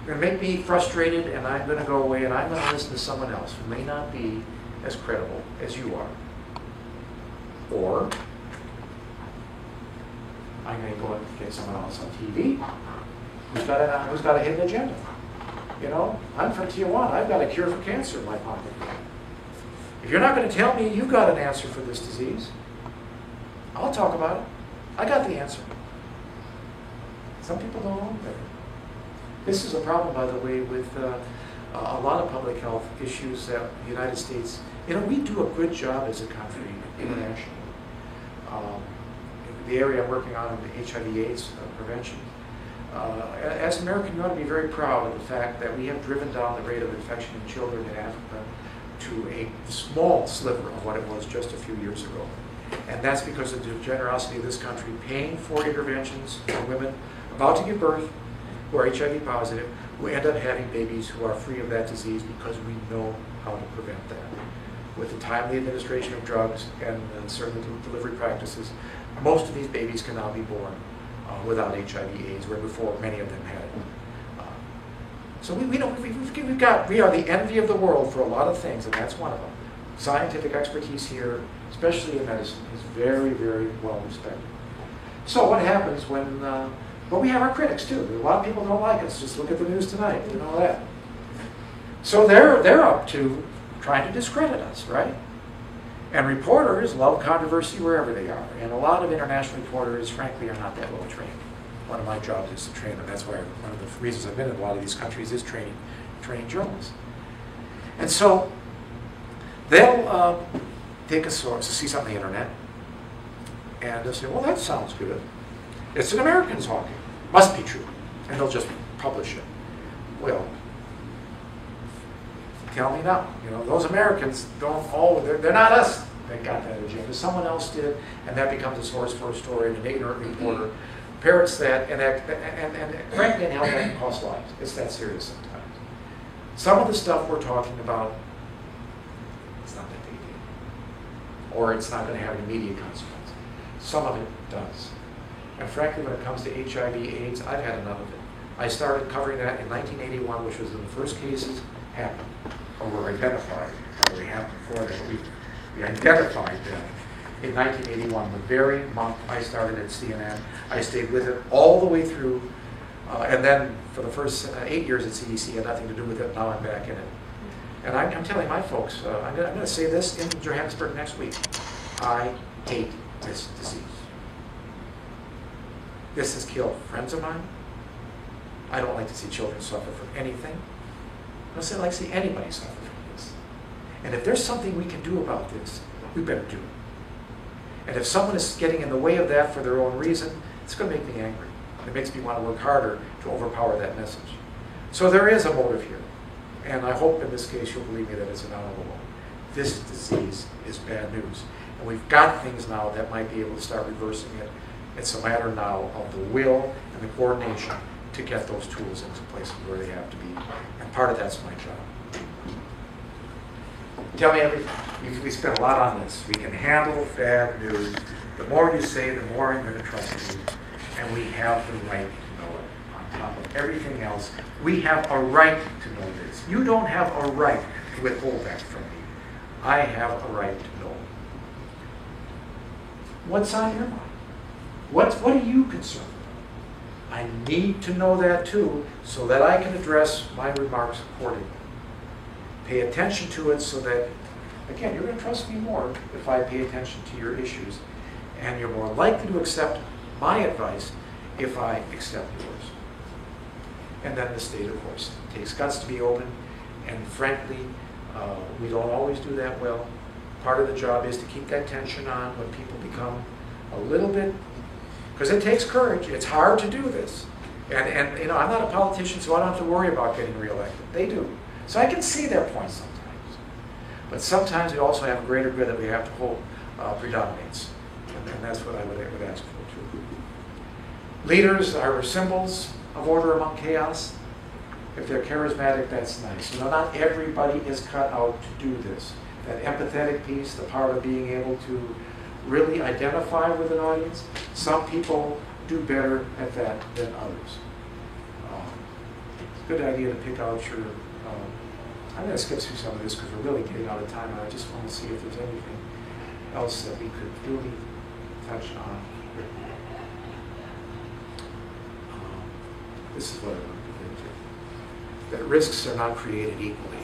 you're going to make me frustrated, and I'm going to go away, and I'm going to listen to someone else who may not be as credible as you are. Or I'm going to go and get someone else on TV who's got a hidden agenda. You know, I'm from Tijuana. I've got a cure for cancer in my pocket. If you're not going to tell me you've got an answer for this disease, I'll talk about it. I got the answer. Some people don't know better. This is a problem, by the way, with a lot of public health issues that the United States, we do a good job as a country internationally. The area I'm working on, HIV/AIDS prevention, As an American, you ought to be very proud of the fact that we have driven down the rate of infection in children in Africa to a small sliver of what it was just a few years ago. And that's because of the generosity of this country paying for interventions for women about to give birth who are HIV positive, who end up having babies who are free of that disease because we know how to prevent that. With the timely administration of drugs and certain delivery practices, most of these babies can now be born without HIV/AIDS, where before many of them had it. So we are the envy of the world for a lot of things, and that's one of them. Scientific expertise here, especially in medicine, is very, very well respected. So what happens when, well, we have our critics too. A lot of people don't like us. Just look at the news tonight, you know that. So they're up to trying to discredit us, right? And reporters love controversy wherever they are. And a lot of international reporters, frankly, are not that well trained. One of my jobs is to train them. That's why one of the reasons I've been in a lot of these countries is training journalists. And so they'll take a source, see something on the internet, and they'll say, well, that sounds good. It's an American talking. Must be true. And they'll just publish it. Well, tell me now. You know, those Americans they're not us that got that agenda. Someone else did, and that becomes a source for a story, and an ignorant reporter parrots that, and frankly, in health, that can cost lives. It's that serious sometimes. Some of the stuff we're talking about, it's not that big a deal. Or it's not going to have an immediate consequence. Some of it does. And frankly, when it comes to HIV/AIDS, I've had enough of it. I started covering that in 1981, which was when the first cases happened, or were identified. They happened before that, but we identified them in 1981, the very month I started at CNN. I stayed with it all the way through, and then for the first 8 years at CDC, had nothing to do with it. Now I'm back in it. And I'm telling my folks, I'm going to say this in Johannesburg next week. I hate this disease. This has killed friends of mine. I don't like to see children suffer from anything. I don't like to see anybody suffer from this. And if there's something we can do about this, we better do it. And if someone is getting in the way of that for their own reason, it's going to make me angry. It makes me want to work harder to overpower that message. So there is a motive here. And I hope in this case you'll believe me that it's an honorable one. This disease is bad news. And we've got things now that might be able to start reversing it. It's a matter now of the will and the coordination to get those tools into places where they have to be. And part of that's my job. Tell me everything. We spent a lot on this. We can handle bad news. The more you say, the more I'm going to trust you. And we have the right to know it. On top of everything else, we have a right to know this. You don't have a right to withhold that from me. I have a right to know. What's on your mind? What are you concerned about? I need to know that too, so that I can address my remarks accordingly. Pay attention to it so that, again, you're going to trust me more if I pay attention to your issues, and you're more likely to accept my advice if I accept yours. And then the state, of course, takes guts to be open, and frankly, we don't always do that well. Part of the job is to keep that tension on when people become a little bit, because it takes courage. It's hard to do this. And you know, I'm not a politician, so I don't have to worry about getting reelected. They do. So I can see their points sometimes. But sometimes we also have a greater good that we have to hold predominates. And that's what I would ask for too. Leaders are symbols of order among chaos. If they're charismatic, that's nice. You know, not everybody is cut out to do this. That empathetic piece, the part of being able to really identify with an audience, some people do better at that than others. It's a good idea to pick out your... I'm going to skip through some of this because we're really getting out of time, and I just want to see if there's anything else that we could really touch on. This is what I want to get into. That risks are not created equally.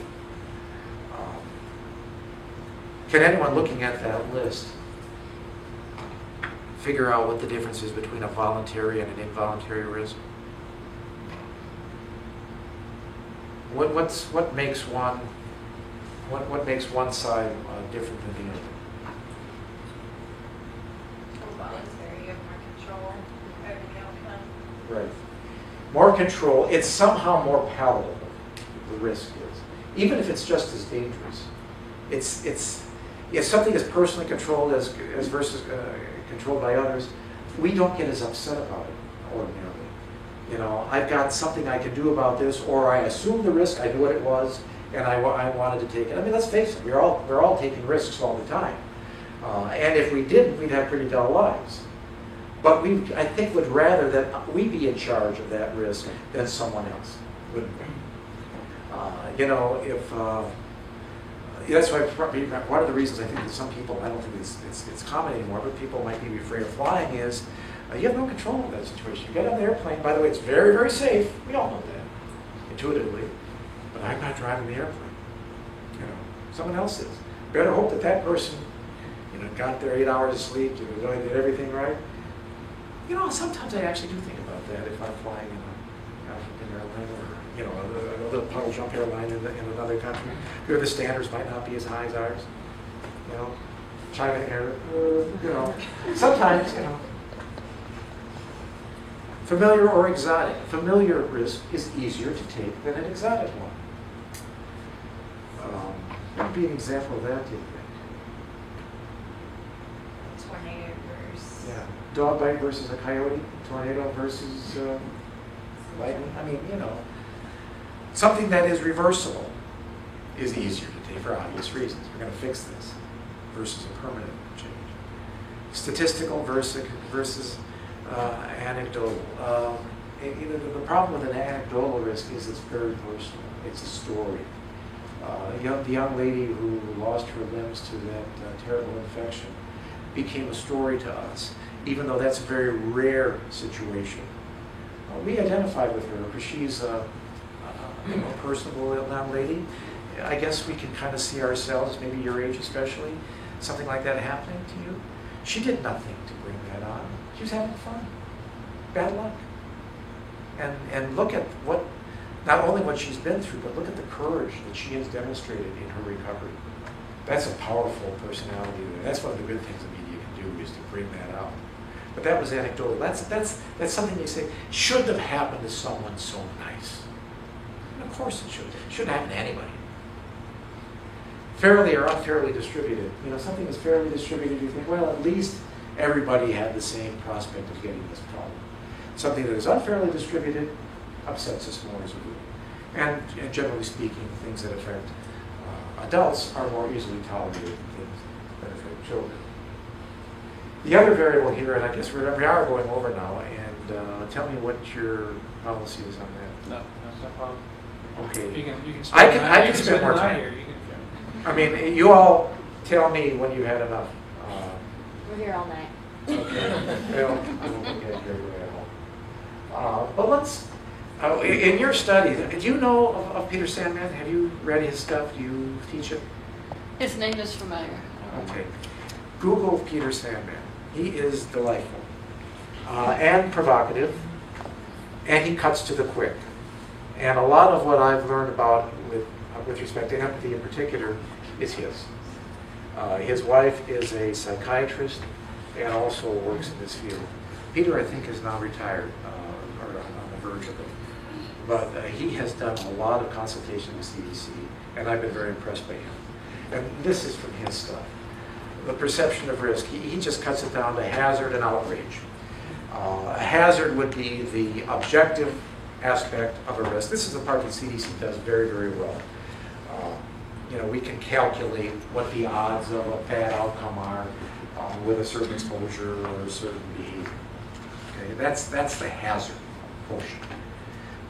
Can anyone looking at that list figure out what the difference is between a voluntary and an involuntary risk? What makes one side different than the other? Voluntary, you have more control over the outcome. Right. more control, it's somehow more palatable, the risk is. Even if it's just as dangerous. If something is personally controlled as versus controlled by others, we don't get as upset about it ordinarily. You know, I've got something I can do about this, or I assumed the risk, I knew what it was, and I wanted to take it. I mean, let's face it, we're all taking risks all the time. And if we didn't, we'd have pretty dull lives. But I think, would rather that we be in charge of that risk than someone else, wouldn't we? You know, that's why one of the reasons I think that some people, I don't think it's common anymore, but people might be afraid of flying is you have no control of that situation. You get on the airplane, by the way, it's very, very safe. We all know that, intuitively. But I'm not driving the airplane. You know, someone else is. Better hope that that person, you know, got their 8 hours of sleep, did everything right. You know, sometimes I actually do think about that if I'm flying in an airplane or, you know, a little puddle jump airline in another country. Where the standards might not be as high as ours. You know, China Air, you know, sometimes, you know. Familiar or exotic. Familiar risk is easier to take than an exotic one. What would be an example of that, do you think? Tornado versus. Yeah. Dog bite versus a coyote, tornado versus lightning. I mean, you know, something that is reversible is easier to take for obvious reasons. We're going to fix this versus a permanent change. Statistical versus anecdotal. You know, the problem with an anecdotal risk is it's very personal. It's a story. The young lady who lost her limbs to that terrible infection became a story to us, even though that's a very rare situation. We identified with her because she's a personable young lady. I guess we can kind of see ourselves, maybe your age especially, something like that happening to you. She did nothing to bring that on. She was having fun. Bad luck. And look at not only what she's been through, but look at the courage that she has demonstrated in her recovery. That's a powerful personality there. That's one of the good things the media can do, is to bring that out. But that was anecdotal. That's something they say shouldn't have happened to someone so nice. And of course it should. It shouldn't happen to anybody. Fairly or unfairly distributed. You know, something is fairly distributed, you think, well, at least everybody had the same prospect of getting this problem. Something that is unfairly distributed upsets us more as a group. And generally speaking, things that affect adults are more easily tolerated than things that affect children. The other variable here, and I guess we are going over now, and tell me what your policy is on that. No, that's no problem. Okay. You can I can spend more time. here. I mean, you all tell me when you had enough. We're here all night. Okay. Well, I won't get carried away at all. But let's, in your study, do you know of Peter Sandman? Have you read his stuff? Do you teach it? His name is familiar. Okay. Google Peter Sandman. He is delightful and provocative, and he cuts to the quick. And a lot of what I've learned about with respect to empathy in particular is his. His wife is a psychiatrist and also works in this field. Peter, I think, is now retired or on the verge of it. But he has done a lot of consultation with CDC, and I've been very impressed by him. And this is from his stuff. The perception of risk, he just cuts it down to hazard and outrage. A hazard would be the objective aspect of a risk. This is the part that CDC does very, very well. You know, we can calculate what the odds of a bad outcome are with a certain exposure or a certain behavior. Okay, that's the hazard portion.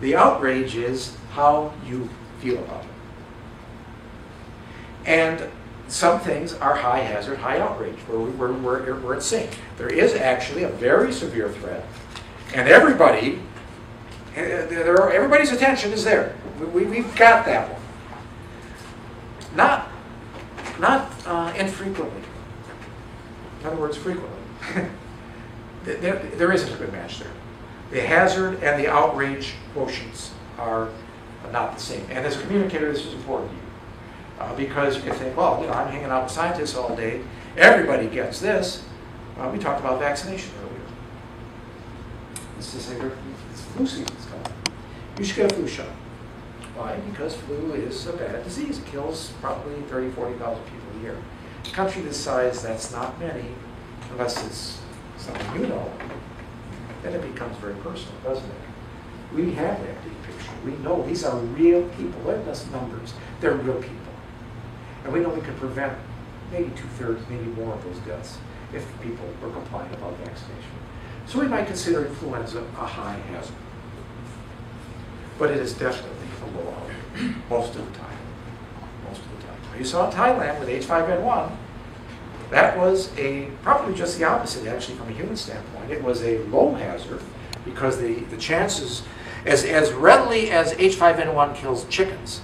The outrage is how you feel about it. And some things are high hazard, high outrage, where we're at sync. There is actually a very severe threat, and everybody's attention is there. We've got that one. Not infrequently. In other words, frequently. There isn't a good match there. The hazard and the outrage quotients are not the same. And as a communicator, this is important to you. Because you can think, well, you know, I'm hanging out with scientists all day. Everybody gets this. We talked about vaccination earlier. Let's just say it's flu season's coming. you should get a flu shot. Why? Because flu is a bad disease. It kills probably 30,000, 40,000 people a year. A country this size, that's not many, unless it's something you know, then it becomes very personal, doesn't it? We have that deep picture. We know these are real people. They're just numbers. They're real people. And we know we can prevent maybe 2/3, maybe more of those deaths if people were compliant about vaccination. So we might consider influenza a high hazard. But it is definitely a low hazard most of the time. Most of the time. You saw in Thailand with H5N1, that was probably just the opposite, actually, from a human standpoint. It was a low hazard because the chances, as readily as H5N1 kills chickens,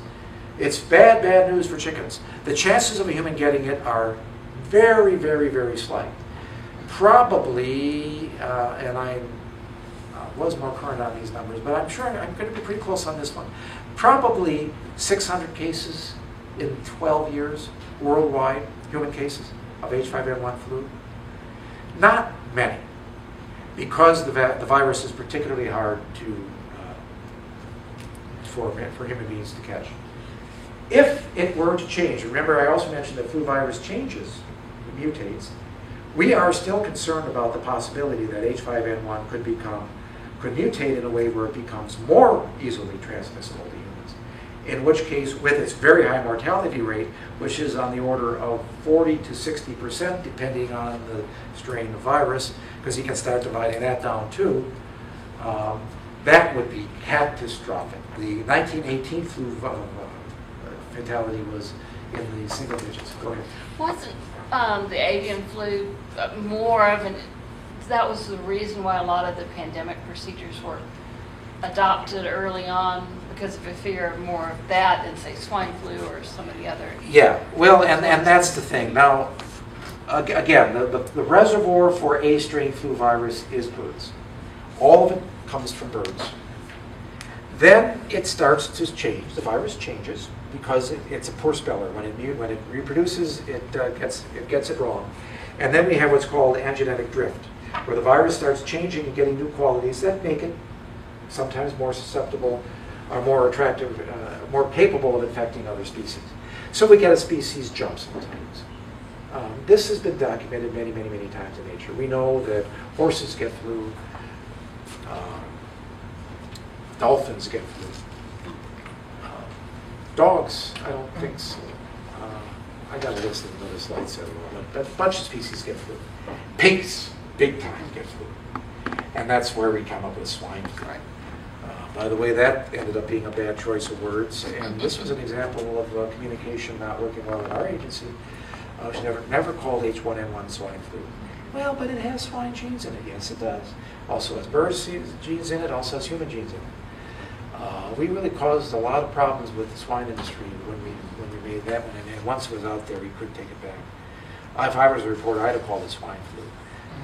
it's bad news for chickens. The chances of a human getting it are very, very, very slight. Probably, and I was more current on these numbers, but I'm sure I'm going to be pretty close on this one. Probably 600 cases in 12 years worldwide, human cases of H5N1 flu. Not many, because the virus is particularly hard for human beings to catch. If it were to change, remember I also mentioned that flu virus changes, it mutates. We are still concerned about the possibility that H5N1 could mutate in a way where it becomes more easily transmissible to humans. In which case, with its very high mortality rate, which is on the order of 40 to 60%, depending on the strain of virus, because you can start dividing that down too, that would be catastrophic. The 1918 flu fatality was in the single digits. Go ahead. Wasn't the avian flu more of an, that was the reason why a lot of the pandemic procedures were adopted early on, because of a fear of more of that than, say, swine flu or some of the other. Yeah, well, and that's the thing. Now, again, the reservoir for A strain flu virus is birds. All of it comes from birds. Then it starts to change. The virus changes because it's a poor speller. When it reproduces, it gets it wrong. And then we have what's called angenetic drift, where the virus starts changing and getting new qualities that make it sometimes more susceptible, or more attractive, more capable of infecting other species. So we get a species jump sometimes. This has been documented many, many, many times in nature. We know that horses get flu, dolphins get flu. Dogs, I don't think so. I got a list of other slides there, but a bunch of species get flu. Pigs, big time, get flu. And that's where we come up with swine flu. By the way, that ended up being a bad choice of words, and this was an example of communication not working well in our agency. She never called H1N1 swine flu. Well, but it has swine genes in it. Yes, it does. Also has bird genes in it, also has human genes in it. We really caused a lot of problems with the swine industry when we made that one, and once it was out there, we couldn't take it back. If I was a reporter, I'd have called it swine flu.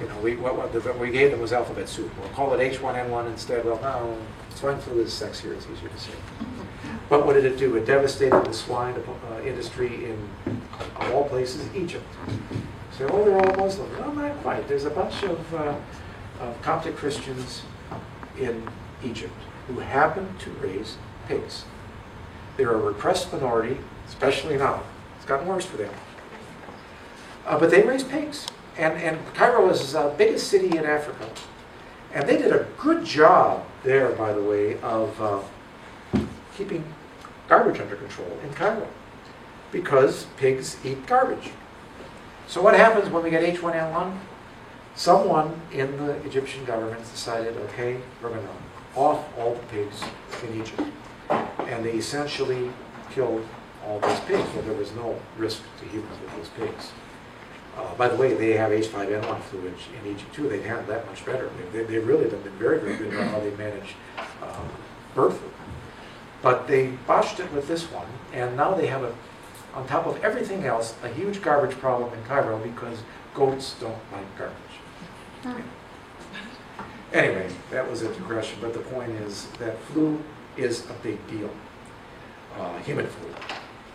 You know, what we gave them was alphabet soup. We'll call it H1N1 instead. Well, no, swine flu is sexier. It's easier to say. But what did it do? It devastated the swine industry in, of all places, Egypt. So, oh, they're all Muslim. No, not quite. There's a bunch of Coptic Christians in Egypt who happen to raise pigs. They're a repressed minority, especially now. It's gotten worse for them. But they raise pigs. And Cairo is the biggest city in Africa. And they did a good job there, by the way, of keeping garbage under control in Cairo, because pigs eat garbage. So what happens when we get H1N1? Someone in the Egyptian government decided, okay, we're going to off all the pigs in Egypt. And they essentially killed all those pigs, so there was no risk to humans with those pigs. By the way, they have H5N1 flu in Egypt too. They've handled that much better. They've really been very, very good about how they manage bird flu. But they botched it with this one, and now they have, on top of everything else, a huge garbage problem in Cairo because goats don't like garbage. Anyway, that was a digression, but the point is that flu is a big deal, human flu.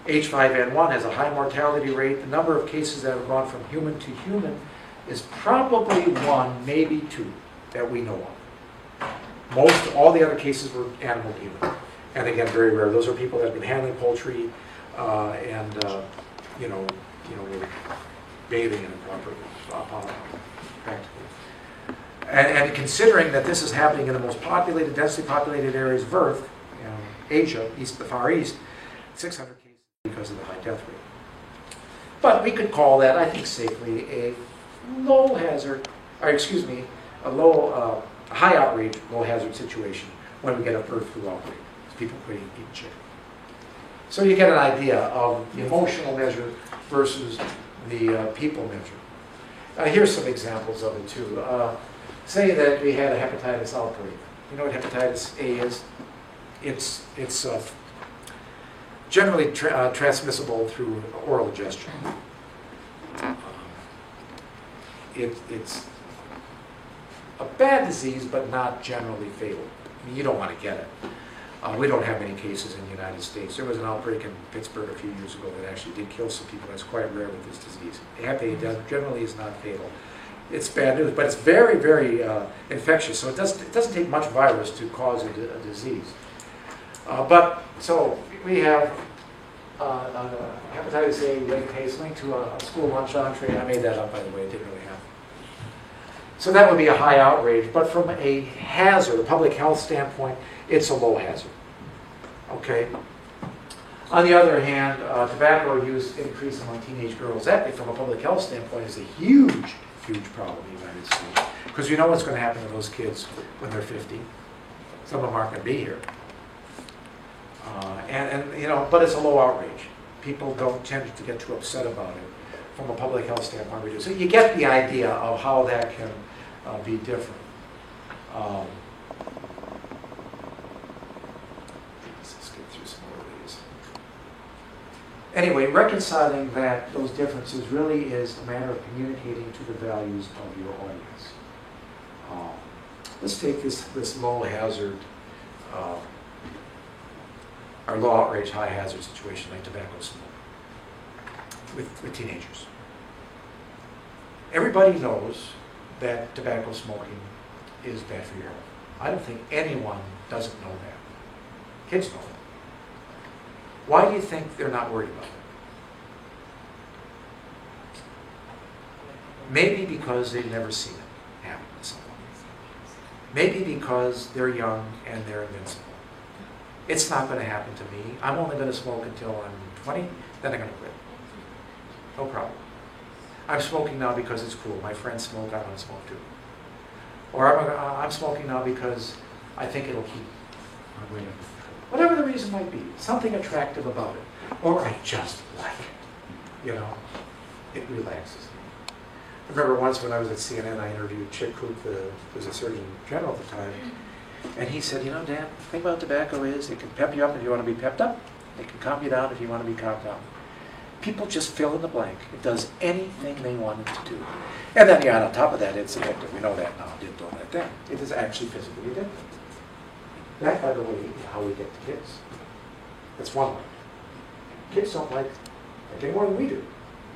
H5N1 has a high mortality rate. The number of cases that have gone from human to human is probably 1, maybe 2, that we know of. All the other cases were animal dealing. And again, very rare. Those are people that have been handling poultry and, were bathing in improper practically. And considering that this is happening in the most populated, densely populated areas of Earth, Asia, the Far East, 600 cases because of the high death rate. But we could call that, I think safely, a low hazard, a high outrage, low hazard situation when we get a bird flu outbreak. People quit eating chicken. So you get an idea of the emotional measure versus the people measure. Here's some examples of it too. Say that we had a hepatitis outbreak. You know what hepatitis A is? It's generally transmissible through oral ingestion. It's a bad disease, but not generally fatal. I mean, you don't want to get it. We don't have many cases in the United States. There was an outbreak in Pittsburgh a few years ago that actually did kill some people. That's quite rare with this disease. Hep generally is not fatal. It's bad news, but it's very, very infectious. So it doesn't take much virus to cause a disease. So we have hepatitis A link case linked to a school lunch entree. I made that up, by the way. It didn't really happen. So that would be a high outrage. But from a hazard, a public health standpoint, it's a low hazard. Okay. On the other hand, tobacco use increase among teenage girls. That, from a public health standpoint, is a huge, huge problem in the United States. Because you know what's going to happen to those kids when they're 50. Some of them aren't going to be here. But it's a low outrage. People don't tend to get too upset about it. From a public health standpoint, we do. So you get the idea of how that can be different. Let's just get through some more of these. Anyway, reconciling those differences really is a matter of communicating to the values of your audience. Let's take this low hazard, or low outrage, high hazard situation like tobacco smoke with teenagers. Everybody knows that tobacco smoking is bad for your health. I don't think anyone doesn't know that. Kids know it. Why do you think they're not worried about it? Maybe because they've never seen it happen to someone. Maybe because they're young and they're invincible. It's not going to happen to me. I'm only going to smoke until I'm 20, then I'm going to quit. No problem. I'm smoking now because it's cool. My friends smoke, I want to smoke too. Or I'm smoking now because I think it'll keep my weight up. Whatever the reason might be, something attractive about it. Or I just like it. It relaxes me. I remember once when I was at CNN, I interviewed Chick Coop, who was a Surgeon General at the time. And he said, Dan, the thing about tobacco is it can pep you up if you want to be pepped up. It can calm you down if you want to be calmed down. People just fill in the blank. It does anything they want it to do. And then, on top of that, it's addictive. We know that now. Don't let that. It is actually physically addictive. That, by the way, is how we get to kids. That's one way. Kids don't like it any more than we do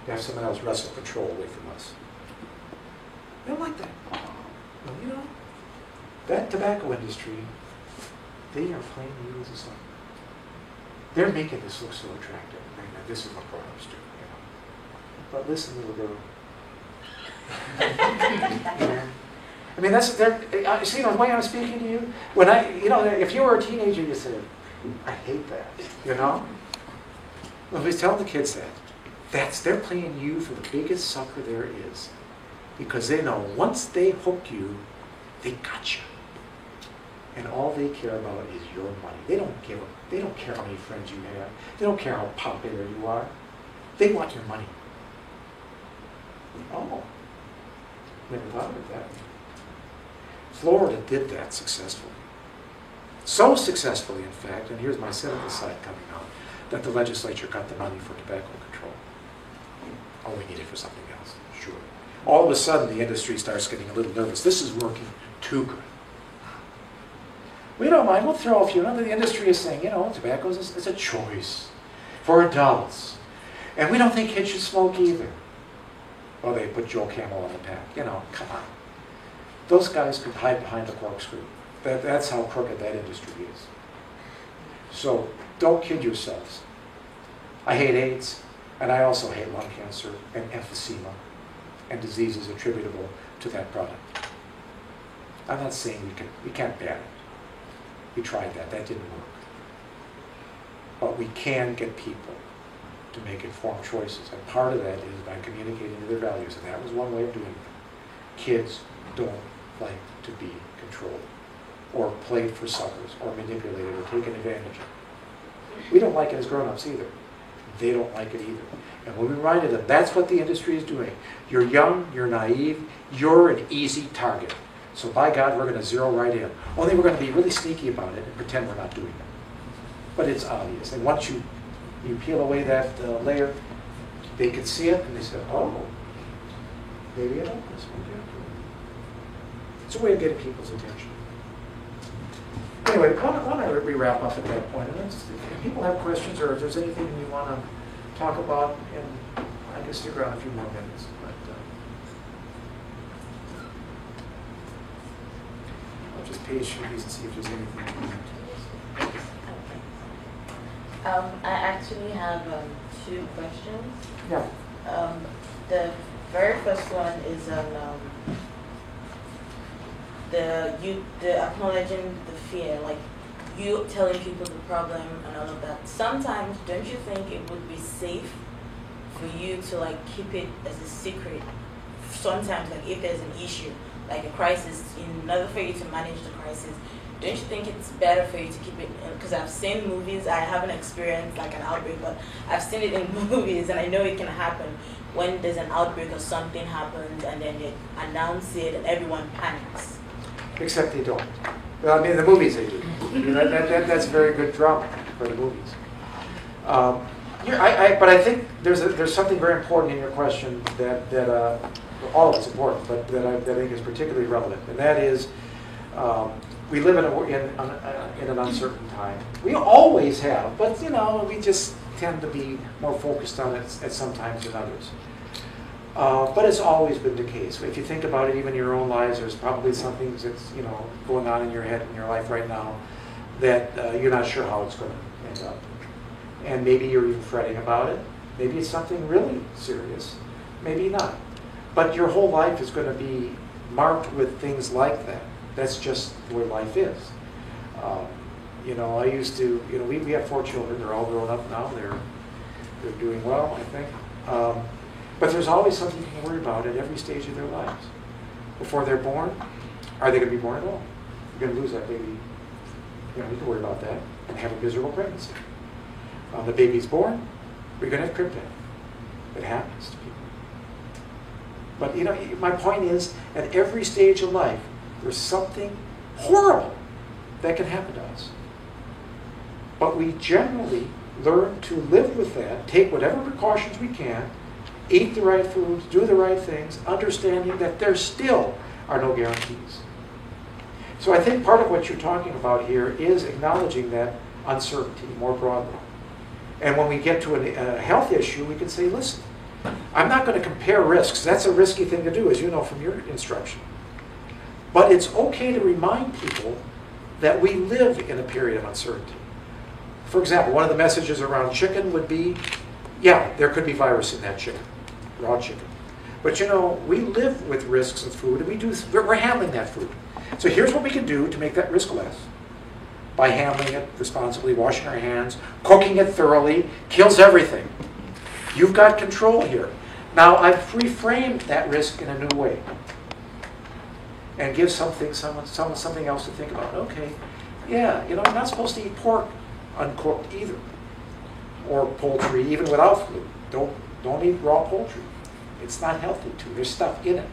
to have someone else wrestle control away from us. They don't like that. Well, that tobacco industry, they are playing you as a son. They're making this look so attractive. This is what grown-ups do. But listen, little girl. I mean, see the way I'm speaking to you? When if you were a teenager, you said, I hate that, Well, we tell the kids they're playing you for the biggest sucker there is. Because they know once they hook you, they got you. And all they care about is your money. They don't care how many friends you have. They don't care how popular you are. They want your money. Oh, never thought of it that way. Florida did that successfully. So successfully, in fact, and here's my cynical side coming out, that the legislature got the money for tobacco control. Oh, we need it for something else. Sure. All of a sudden, the industry starts getting a little nervous. This is working too good. We don't mind, we'll throw a few. The industry is saying, tobacco is a choice for adults. And we don't think kids should smoke either. Well, they put Joe Camel on the pack. Come on. Those guys could hide behind a corkscrew. That's how crooked that industry is. So don't kid yourselves. I hate AIDS, and I also hate lung cancer and emphysema and diseases attributable to that product. I'm not saying we can't ban it. We tried that didn't work. But we can get people to make informed choices, and part of that is by communicating their values, and that was one way of doing it. Kids don't like to be controlled, or played for suckers, or manipulated, or taken advantage of. We don't like it as grown-ups either. They don't like it either. And when we reminded them, that's what the industry is doing. You're young, you're naive, you're an easy target. So by God, we're going to zero right in. Only we're going to be really sneaky about it and pretend we're not doing it. But it's obvious. And once you peel away that layer, they can see it and they say, oh, maybe I don't this one. It's a way of getting people's attention. Anyway, why don't we wrap up at that point? And if people have questions or if there's anything you want to talk about, and I can stick around a few more minutes. But I'll just page through these and see if there's anything you want to tell us. I actually have 2 questions. Yeah. The very first one is on the acknowledging the fear, like you telling people the problem and all of that. Sometimes, don't you think it would be safe for you to like keep it as a secret? Sometimes, like if there's an issue, like a crisis, in order for you to manage the crisis, don't you think it's better for you to keep it? Because I've seen movies, I haven't experienced like an outbreak, but I've seen it in movies, and I know it can happen when there's an outbreak or something happens, and then they announce it, and everyone panics. Except they don't. Well, I mean, in the movies they do. That's very good drama for the movies. But I think there's something very important in your question that all of it's important, but that I think is particularly relevant, and that is we live in an uncertain time. We always have, but we just tend to be more focused on it at some times than others. But it's always been the case. If you think about it, even in your own lives, there's probably something that's going on in your head in your life right now that you're not sure how it's going to end up. And maybe you're even fretting about it. Maybe it's something really serious. Maybe not. But your whole life is going to be marked with things like that. That's just where life is. I used to, we have 4 children. They're all grown up now. They're doing well, I think. But there's always something you can worry about at every stage of their lives. Before they're born, are they going to be born at all? You're going to lose that baby. We can worry about that and have a miserable pregnancy. The baby's born, we're going to have cryptid. It happens to people. But my point is, at every stage of life, there's something horrible that can happen to us. But we generally learn to live with that, take whatever precautions we can, eat the right foods, do the right things, understanding that there still are no guarantees. So I think part of what you're talking about here is acknowledging that uncertainty more broadly. And when we get to a health issue, we can say, listen, I'm not going to compare risks. That's a risky thing to do, as you know from your instruction. But it's okay to remind people that we live in a period of uncertainty. For example, one of the messages around chicken would be, yeah, there could be virus in that chicken, raw chicken. But we live with risks of food, and we're handling that food. So here's what we can do to make that risk less. By handling it responsibly, washing our hands, cooking it thoroughly, kills everything. You've got control here. Now I've reframed that risk in a new way. And give someone something else to think about. Okay, yeah, you're not supposed to eat pork uncooked either. Or poultry, even without fluid. Don't eat raw poultry. It's not healthy too. There's stuff in it.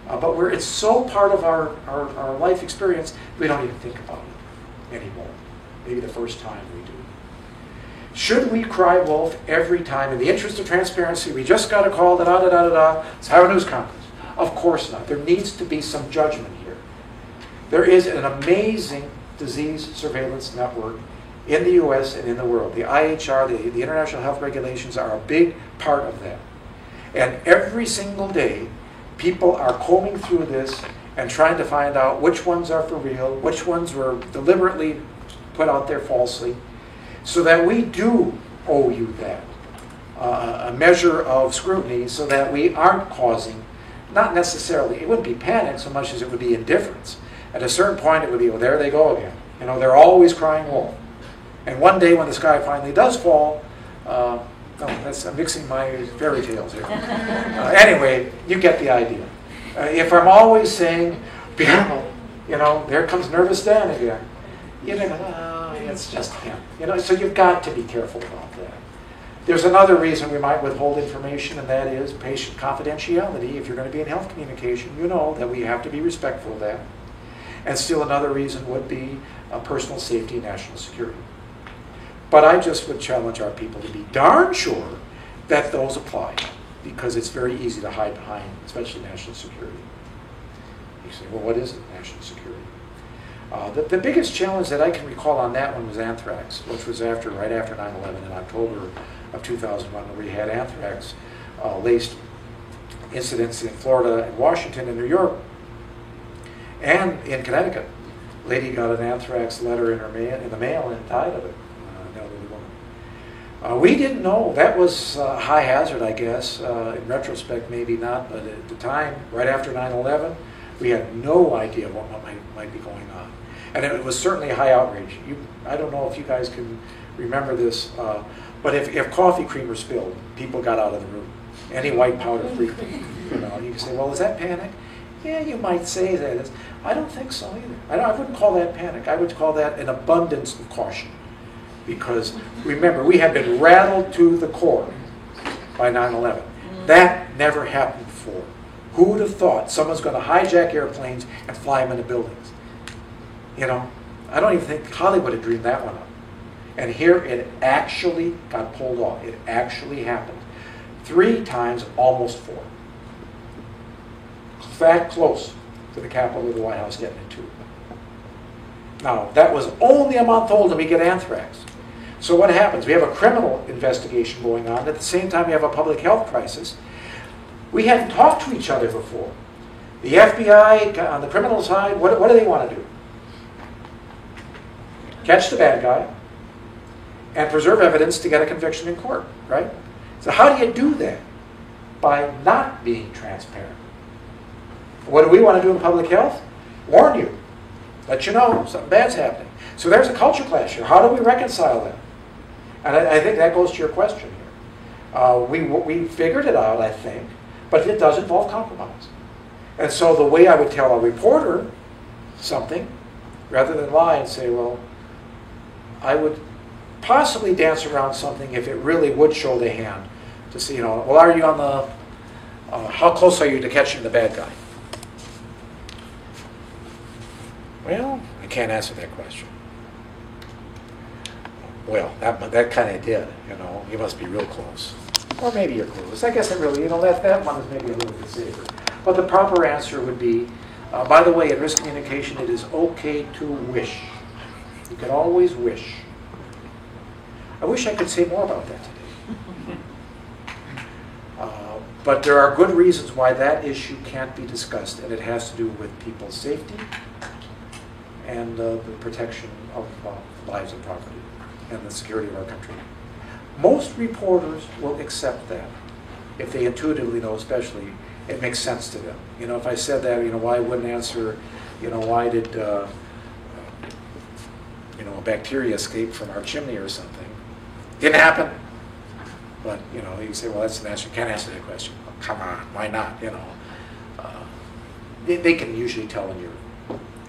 But it's so part of our life experience, we don't even think about it anymore. Maybe the first time we do. Should we cry wolf every time? In the interest of transparency, we just got a call, let's have a news conference. Of course not. There needs to be some judgment here. There is an amazing disease surveillance network in the U.S. and in the world. The IHR, the International Health Regulations, are a big part of that. And every single day, people are combing through this and trying to find out which ones are for real, which ones were deliberately put out there falsely, so that we do owe you that. A measure of scrutiny so that we aren't causing, not necessarily, it wouldn't be panic so much as it would be indifference. At a certain point it would be, well, there they go again. You know, they're always crying wolf. And one day when the sky finally does fall, I'm mixing my fairy tales here. Anyway, you get the idea. If I'm always saying, be careful, you know, there comes nervous Dan again, you know, it's just him. You know, so you've got to be careful about that. There's another reason we might withhold information, and that is patient confidentiality. If you're going to be in health communication, you know that we have to be respectful of that. And still another reason would be personal safety and national security. But I just would challenge our people to be darn sure that those apply, because it's very easy to hide behind, especially national security. You say, well, what is it, national security? The biggest challenge that I can recall on that one was anthrax, which was right after 9/11 in October of 2001, where we had anthrax-laced incidents in Florida and Washington and New York and in Connecticut. A lady got an anthrax letter in the mail and died of it, an elderly woman. We didn't know. That was high hazard, I guess. In retrospect, maybe not, but at the time, right after 9/11, we had no idea what might be going on. And it was certainly high outrage. I don't know if you guys can remember this, but if coffee creamer spilled, people got out of the room. Any white powder free. You know, you can say, well, is that panic? Yeah, you might say that. I don't think so either. I wouldn't call that panic. I would call that an abundance of caution. Because remember, we had been rattled to the core by 9/11. That never happened before. Who would have thought someone's going to hijack airplanes and fly them into buildings? You know, I don't even think Hollywood had dreamed that one up. And here it actually got pulled off. It actually happened. 3 times, almost 4. That close to the Capitol or the White House getting into it. Now, that was only a month old and we get anthrax. So what happens? We have a criminal investigation going on. At the same time, we have a public health crisis. We hadn't talked to each other before. The FBI, on the criminal side, what do they want to do? Catch the bad guy and preserve evidence to get a conviction in court, right? So how do you do that? By not being transparent. What do we want to do in public health? Warn you. Let you know something bad's happening. So there's a culture clash here. How do we reconcile that? And I think that goes to your question here. We figured it out, I think, but it does involve compromise. And so the way I would tell a reporter something, rather than lie and say, well, I would possibly dance around something if it really would show the hand to see, you know, well, are you on the, how close are you to catching the bad guy? Well, I can't answer that question. Well, that kind of did, you know, you must be real close. Or maybe you're close. I guess it really, you know, that one is maybe a little bit safer. But the proper answer would be, by the way, in risk communication, it is okay to wish. You can always wish. I wish I could say more about that today. But there are good reasons why that issue can't be discussed, and it has to do with people's safety and the protection of lives and property and the security of our country. Most reporters will accept that if they intuitively know, especially, it makes sense to them. You know, if I said that, you know, why I wouldn't answer, you know, why did, you know, a bacteria escape from our chimney or something? Didn't happen. But, you know, you say, well, that's an answer. Can't answer that question. Well, come on, why not? You know, they can usually tell when you're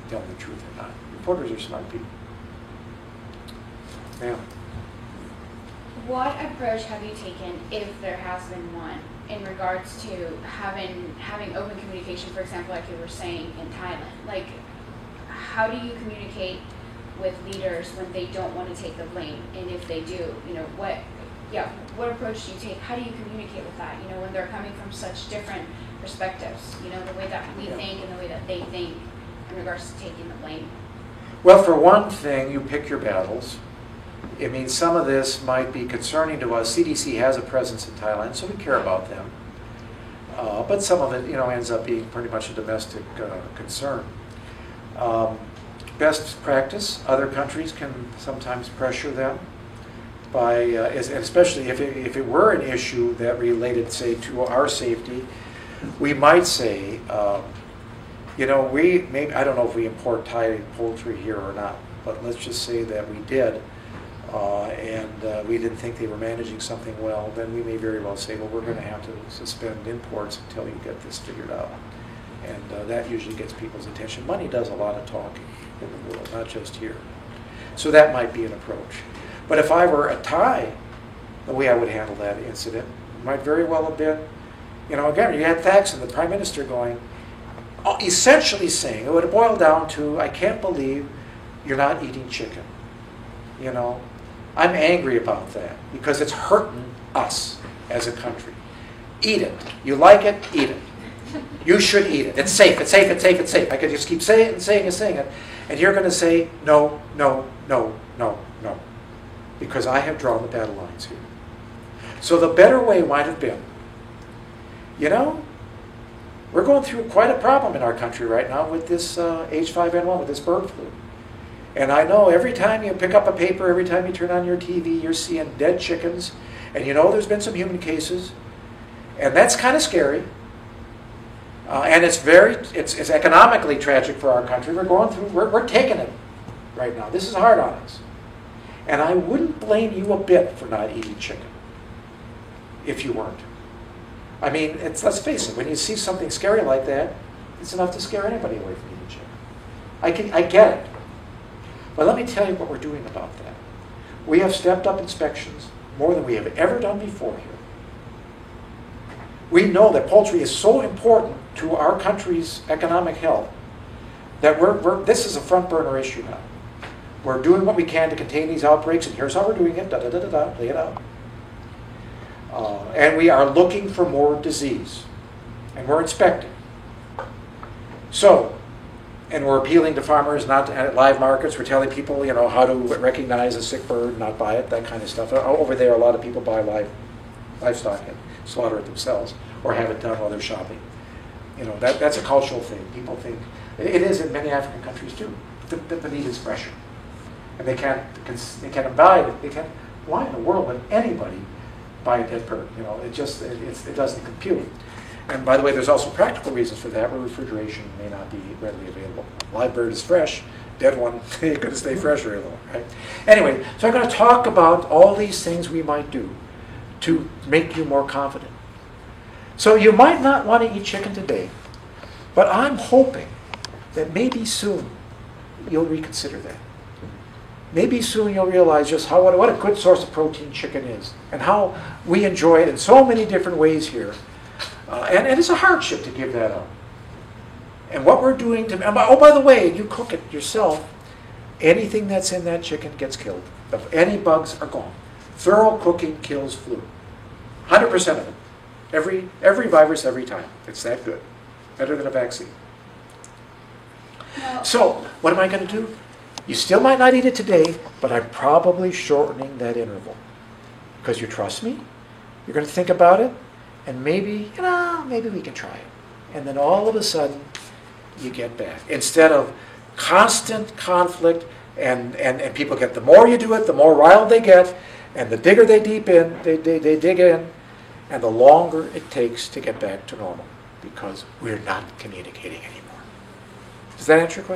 telling the truth or not. Reporters are smart people. Ma'am. What approach have you taken, if there has been one, in regards to having open communication, for example, like you were saying in Thailand? Like, how do you communicate with leaders when they don't want to take the blame? And if they do, you know, what approach do you take? How do you communicate with that? You know, when they're coming from such different perspectives, you know, the way that we think and the way that they think in regards to taking the blame. Well, for one thing, you pick your battles. I mean, some of this might be concerning to us. CDC has a presence in Thailand, so we care about them. But some of it, ends up being pretty much a domestic concern. Best practice, other countries can sometimes pressure them by, especially if it were an issue that related, say, to our safety, we might say, maybe, I don't know if we import Thai poultry here or not, but let's just say that we did, and we didn't think they were managing something well, then we may very well say, well, we're going to have to suspend imports until you get this figured out. And that usually gets people's attention. Money does a lot of talking in the world, not just here. So that might be an approach. But if I were a Thai, the way I would handle that incident might very well have been, again, you had Thaksin, the Prime Minister, going, essentially saying, it would have boiled down to, I can't believe you're not eating chicken. I'm angry about that because it's hurting us as a country. Eat it. You like it, eat it. You should eat it. It's safe, it's safe, it's safe, it's safe. I could just keep saying it and saying it and saying it. And you're going to say, no, no, no, no, no. Because I have drawn the battle lines here. So the better way might have been, we're going through quite a problem in our country right now with this H5N1, with this bird flu. And I know every time you pick up a paper, every time you turn on your TV, you're seeing dead chickens. And there's been some human cases. And that's kind of scary. And it's economically tragic for our country. We're taking it right now. This is hard on us. And I wouldn't blame you a bit for not eating chicken if you weren't. I mean, let's face it, when you see something scary like that, it's enough to scare anybody away from eating chicken. I get it. But let me tell you what we're doing about that. We have stepped up inspections more than we have ever done before here. We know that poultry is so important to our country's economic health that this is a front burner issue now. We're doing what we can to contain these outbreaks, and here's how we're doing it, da-da-da-da-da, lay it out. And we are looking for more disease, and we're inspecting. So, and we're appealing to farmers not to, at live markets. We're telling people, how to recognize a sick bird, not buy it, that kind of stuff. Over there, a lot of people buy livestock and slaughter it themselves, or have it done while they're shopping. That's a cultural thing. People think it is in many African countries too. The meat is fresher, and they can't abide. Why in the world would anybody buy a dead bird? It doesn't compute. And by the way, there's also practical reasons for that, where refrigeration may not be readily available. Live bird is fresh, dead one, you're going to stay fresh very long, right? Anyway, so I'm going to talk about all these things we might do to make you more confident. So you might not want to eat chicken today, but I'm hoping that maybe soon you'll reconsider that. Maybe soon you'll realize just what a good source of protein chicken is, and how we enjoy it in so many different ways here. And it's a hardship to give that up. And what we're doing by the way, you cook it yourself, anything that's in that chicken gets killed. If any bugs are gone. Thorough cooking kills flu. 100% of it. Every virus, every time. It's that good. Better than a vaccine. No. So, what am I going to do? You still might not eat it today, but I'm probably shortening that interval. Because you trust me, you're going to think about it, and maybe we can try it. And then all of a sudden, you get back. Instead of constant conflict, and people get, the more you do it, the more riled they get, and the digger they dig in, and the longer it takes to get back to normal, because we're not communicating anymore. Does that answer your question?